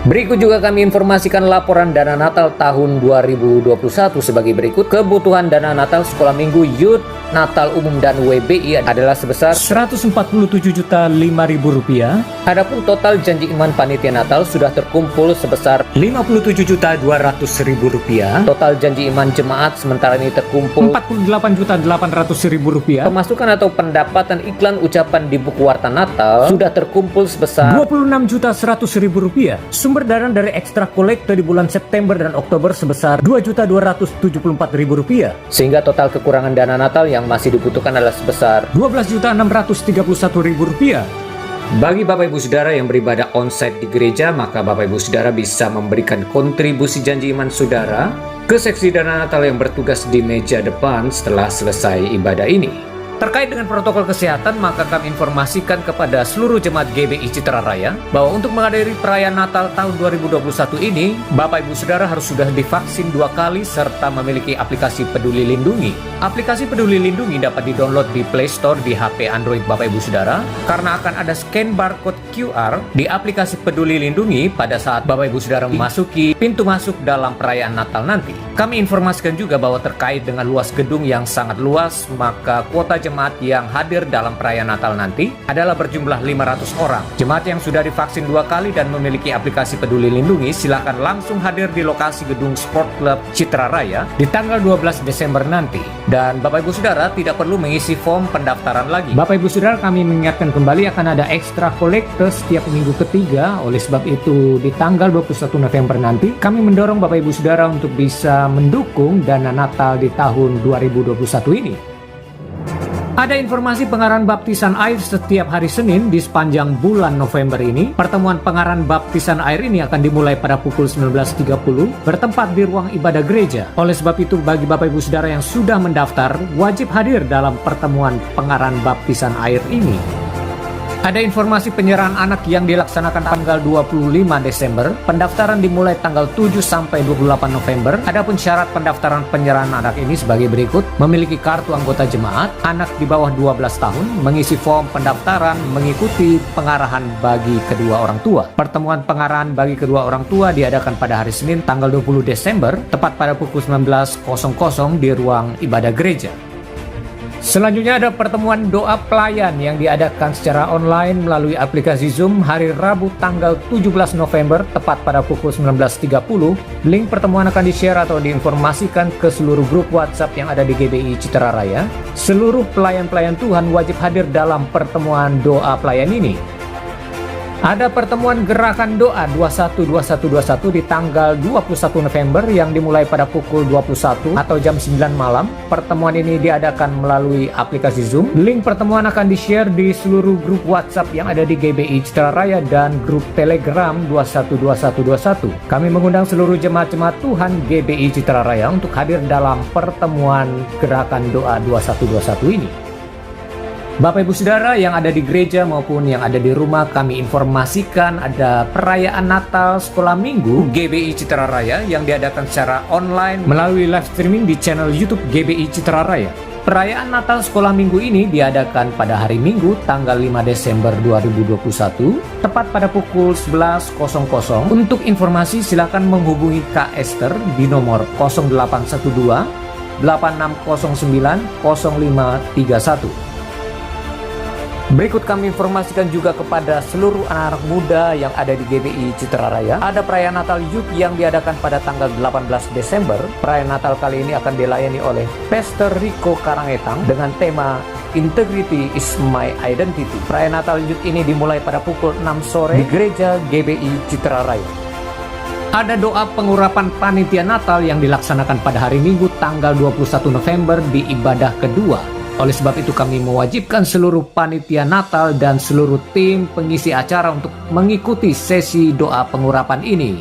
Berikut juga kami informasikan laporan dana Natal tahun 2021 sebagai berikut. Kebutuhan dana Natal sekolah minggu Youth Natal Umum dan WBI adalah sebesar Rp147.005.000. Adapun total janji iman panitia Natal sudah terkumpul sebesar Rp57.200.000. Total janji iman jemaat sementara ini terkumpul Rp48.800.000. Pemasukan atau pendapatan iklan ucapan di buku warta Natal sudah terkumpul sebesar Rp26.100.000. Sumber dana dari ekstra kolektor di bulan September dan Oktober sebesar Rp2.274.000. Sehingga total kekurangan dana Natal yang masih dibutuhkan adalah sebesar Rp12.631.000. Bagi Bapak Ibu Saudara yang beribadah onsite di gereja, maka Bapak Ibu Saudara bisa memberikan kontribusi janji iman saudara ke seksi dana Natal yang bertugas di meja depan setelah selesai ibadah ini. Terkait dengan protokol kesehatan, maka kami informasikan kepada seluruh jemaat GBI Citra Raya bahwa untuk menghadiri perayaan Natal tahun 2021 ini, Bapak Ibu Saudara harus sudah divaksin 2 kali serta memiliki aplikasi Peduli Lindungi. Aplikasi Peduli Lindungi dapat didownload di Play Store di HP Android Bapak Ibu Saudara karena akan ada scan barcode QR di aplikasi Peduli Lindungi pada saat Bapak Ibu Saudara memasuki pintu masuk dalam perayaan Natal nanti. Kami informasikan juga bahwa terkait dengan luas gedung yang sangat luas, maka kuota jemaat yang hadir dalam perayaan Natal nanti adalah berjumlah 500 orang. Jemaat yang sudah divaksin 2 kali dan memiliki aplikasi Peduli Lindungi silakan langsung hadir di lokasi gedung Sport Club Citra Raya di tanggal 12 Desember nanti. Dan Bapak Ibu Saudara tidak perlu mengisi form pendaftaran lagi. Bapak Ibu Saudara, kami mengingatkan kembali akan ada ekstra kolektor setiap minggu ketiga. Oleh sebab itu di tanggal 21 November nanti kami mendorong Bapak Ibu Saudara untuk bisa mendukung dana Natal di tahun 2021 ini. Ada informasi pengarahan baptisan air setiap hari Senin di sepanjang bulan November ini. Pertemuan pengarahan baptisan air ini akan dimulai pada pukul 19.30 bertempat di ruang ibadah gereja. Oleh sebab itu bagi Bapak Ibu Saudara yang sudah mendaftar wajib hadir dalam pertemuan pengarahan baptisan air ini. Ada informasi penyerahan anak yang dilaksanakan tanggal 25 Desember. Pendaftaran dimulai tanggal 7 sampai 28 November. Adapun syarat pendaftaran penyerahan anak ini sebagai berikut: memiliki kartu anggota jemaat, anak di bawah 12 tahun, mengisi form pendaftaran, mengikuti pengarahan bagi kedua orang tua. Pertemuan pengarahan bagi kedua orang tua diadakan pada hari Senin tanggal 20 Desember tepat pada pukul 19.00 di ruang ibadah gereja. Selanjutnya ada pertemuan doa pelayan yang diadakan secara online melalui aplikasi Zoom hari Rabu tanggal 17 November tepat pada pukul 19.30. Link pertemuan akan di-share atau diinformasikan ke seluruh grup WhatsApp yang ada di GBI Citra Raya. Seluruh pelayan-pelayan Tuhan wajib hadir dalam pertemuan doa pelayan ini. Ada pertemuan gerakan doa 21-21-21 di tanggal 21 November yang dimulai pada pukul 21 atau jam 9 malam. Pertemuan ini diadakan melalui aplikasi Zoom. Link pertemuan akan di-share di seluruh grup WhatsApp yang ada di GBI Citra Raya dan grup Telegram 21-21-21. Kami mengundang seluruh jemaat-jemaat Tuhan GBI Citra Raya untuk hadir dalam pertemuan gerakan doa 21-21 ini. Bapak Ibu Saudara yang ada di gereja maupun yang ada di rumah, kami informasikan ada perayaan Natal Sekolah Minggu GBI Citra Raya yang diadakan secara online melalui live streaming di channel YouTube GBI Citra Raya. Perayaan Natal Sekolah Minggu ini diadakan pada hari Minggu tanggal 5 Desember 2021 tepat pada pukul 11.00. Untuk informasi silakan menghubungi Kak Esther di nomor 0812 8609 0531. Berikut kami informasikan juga kepada seluruh anak-anak muda yang ada di GBI Citra Raya. Ada perayaan Natal Youth yang diadakan pada tanggal 18 Desember. Perayaan Natal kali ini akan dilayani oleh Pastor Rico Karangetang dengan tema Integrity is my identity. Perayaan Natal Youth ini dimulai pada pukul 6 sore di gereja GBI Citra Raya. Ada doa pengurapan panitia Natal yang dilaksanakan pada hari Minggu tanggal 21 November di ibadah kedua. Oleh sebab itu kami mewajibkan seluruh panitia Natal dan seluruh tim pengisi acara untuk mengikuti sesi doa pengurapan ini.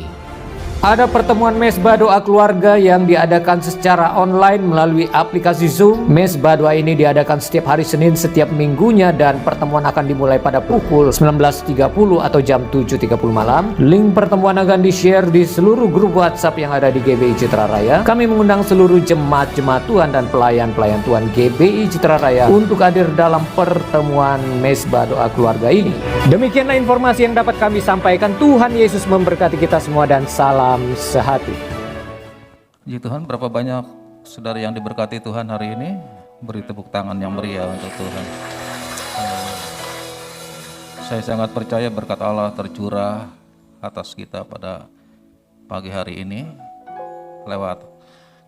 Ada pertemuan Mesbah Doa Keluarga yang diadakan secara online melalui aplikasi Zoom. Mesbah Doa ini diadakan setiap hari Senin setiap minggunya dan pertemuan akan dimulai pada pukul 19.30 atau jam 7.30 malam. Link pertemuan akan di-share di seluruh grup WhatsApp yang ada di GBI Citra Raya. Kami mengundang seluruh jemaat-jemaat Tuhan dan pelayan-pelayan Tuhan GBI Citra Raya untuk hadir dalam pertemuan Mesbah Doa Keluarga ini. Demikianlah informasi yang dapat kami sampaikan. Tuhan Yesus memberkati kita semua dan salam sehati. Puji Tuhan, berapa banyak saudara yang diberkati Tuhan hari ini? Beri tepuk tangan yang meriah untuk Tuhan. Saya sangat percaya berkat Allah tercurah atas kita pada pagi hari ini lewat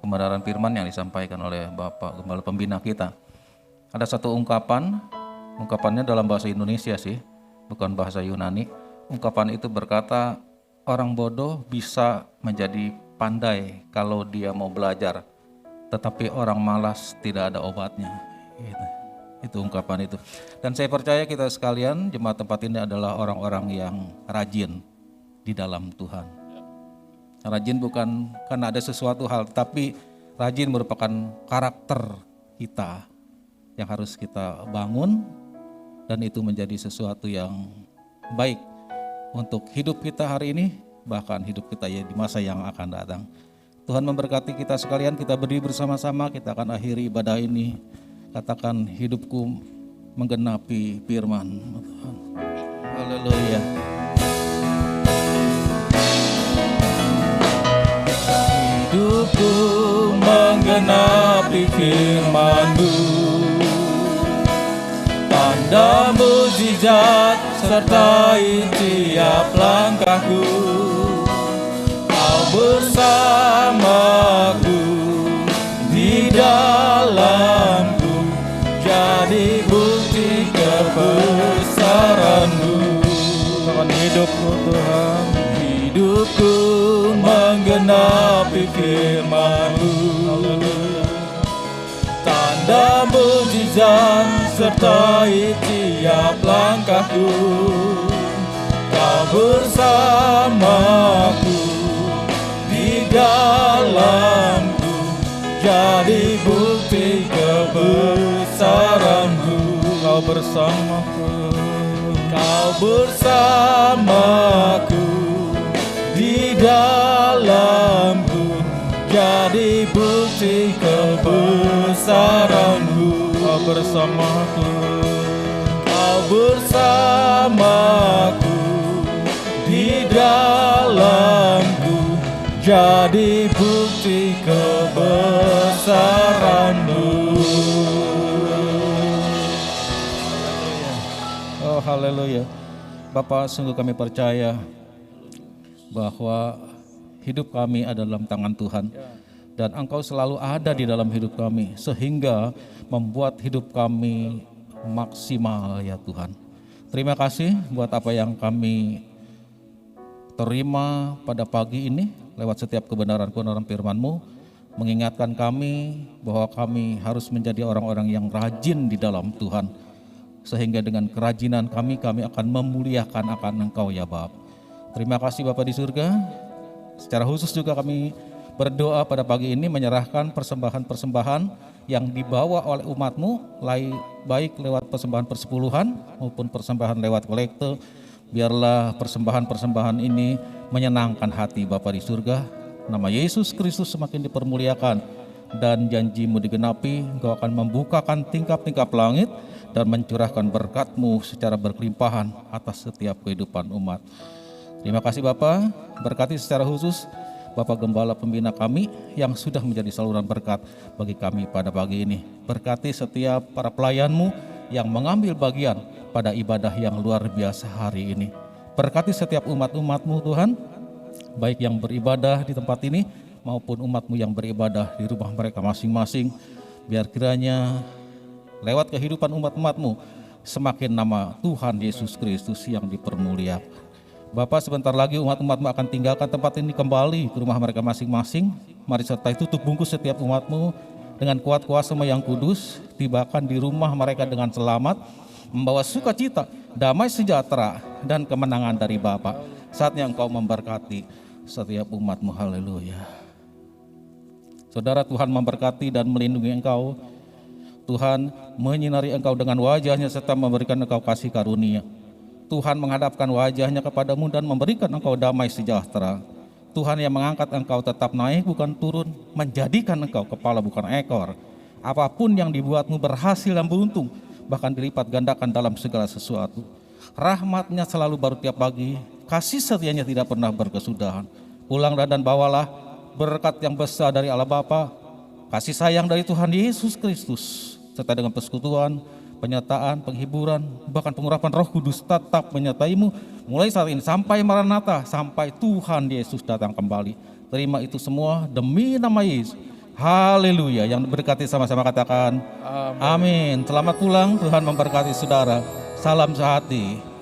kebenaran firman yang disampaikan oleh Bapak Gembala Pembina kita. Ada satu ungkapannya dalam bahasa Indonesia sih, bukan bahasa Yunani. Ungkapan itu berkata, orang bodoh bisa menjadi pandai kalau dia mau belajar, tetapi orang malas tidak ada obatnya. Itu ungkapan itu. Dan saya percaya kita sekalian, jemaat tempat ini adalah orang-orang yang rajin di dalam Tuhan. Rajin bukan karena ada sesuatu hal, tapi rajin merupakan karakter kita yang harus kita bangun, dan itu menjadi sesuatu yang baik untuk hidup kita hari ini, bahkan hidup kita ya di masa yang akan datang. Tuhan memberkati kita sekalian, kita berdiri bersama-sama, kita akan akhiri ibadah ini. Katakan, hidupku menggenapi firman. Haleluya. Hidupku menggenapi firman-Mu, tanda mujizat sertai tiap langkahku. Kau bersamaku di dalamku, jadi bukti kebesaran-Mu. Hidupku Tuhan, hidupku menggenapi firman-Mu, tanda mujizat sertai tiap langkahku. Kau bersamaku di dalamku, jadi bukti kebesaran-Mu. Kau bersamaku, Kau bersamaku di dalamku, jadi bukti kebesaran-Mu. Kau bersamaku, Kau bersamaku di dalamku, jadi bukti kebesaran-Mu. Oh haleluya. Bapak, sungguh kami percaya bahwa hidup kami ada dalam tangan Tuhan, dan Engkau selalu ada di dalam hidup kami, sehingga membuat hidup kami maksimal ya Tuhan. Terima kasih buat apa yang kami terima pada pagi ini lewat setiap kebenaran-kebenaran firman-Mu, mengingatkan kami bahwa kami harus menjadi orang-orang yang rajin di dalam Tuhan, sehingga dengan kerajinan kami akan memuliakan akan Engkau ya Bapa. Terima kasih Bapa di surga. Secara khusus juga kami berdoa pada pagi ini menyerahkan persembahan-persembahan yang dibawa oleh umat-Mu, baik lewat persembahan persepuluhan maupun persembahan lewat kolekte. Biarlah persembahan-persembahan ini menyenangkan hati Bapa di surga. Nama Yesus Kristus semakin dipermuliakan dan janji-Mu digenapi. Engkau akan membukakan tingkap-tingkap langit dan mencurahkan berkat-Mu secara berkelimpahan atas setiap kehidupan umat. Terima kasih Bapa, berkati secara khusus Bapak Gembala Pembina kami yang sudah menjadi saluran berkat bagi kami pada pagi ini. Berkati setiap para pelayan-Mu yang mengambil bagian pada ibadah yang luar biasa hari ini. Berkati setiap umat-umat-Mu Tuhan, baik yang beribadah di tempat ini maupun umat-Mu yang beribadah di rumah mereka masing-masing. Biar kiranya lewat kehidupan umat-umat-Mu semakin nama Tuhan Yesus Kristus yang dipermuliakan. Bapak, sebentar lagi umat-umat-Mu akan tinggalkan tempat ini kembali ke rumah mereka masing-masing. Mari sertai tutup bungkus setiap umat-Mu dengan kuat kuasa-Mu yang kudus, tibakan di rumah mereka dengan selamat, membawa sukacita, damai sejahtera, dan kemenangan dari Bapa. Saatnya Engkau memberkati setiap umat-Mu. Haleluya. Saudara, Tuhan memberkati dan melindungi engkau. Tuhan menyinari engkau dengan wajahnya serta memberikan engkau kasih karunia. Tuhan menghadapkan wajahnya kepadamu dan memberikan engkau damai sejahtera. Tuhan yang mengangkat engkau tetap naik bukan turun, menjadikan engkau kepala bukan ekor. Apapun yang dibuatmu berhasil dan beruntung, bahkan dilipat gandakan dalam segala sesuatu. Rahmat-Nya selalu baru tiap pagi, kasih setia-Nya tidak pernah berkesudahan. Pulanglah dan bawalah berkat yang besar dari Allah Bapa, kasih sayang dari Tuhan Yesus Kristus, serta dengan persekutuan, penyertaan, penghiburan, bahkan pengurapan Roh Kudus tetap menyertaimu mulai saat ini sampai Maranatha, sampai Tuhan Yesus datang kembali. Terima itu semua demi nama Yesus. Haleluya. Yang berkati sama-sama katakan amin. Selamat pulang, Tuhan memberkati saudara. Salam sehati.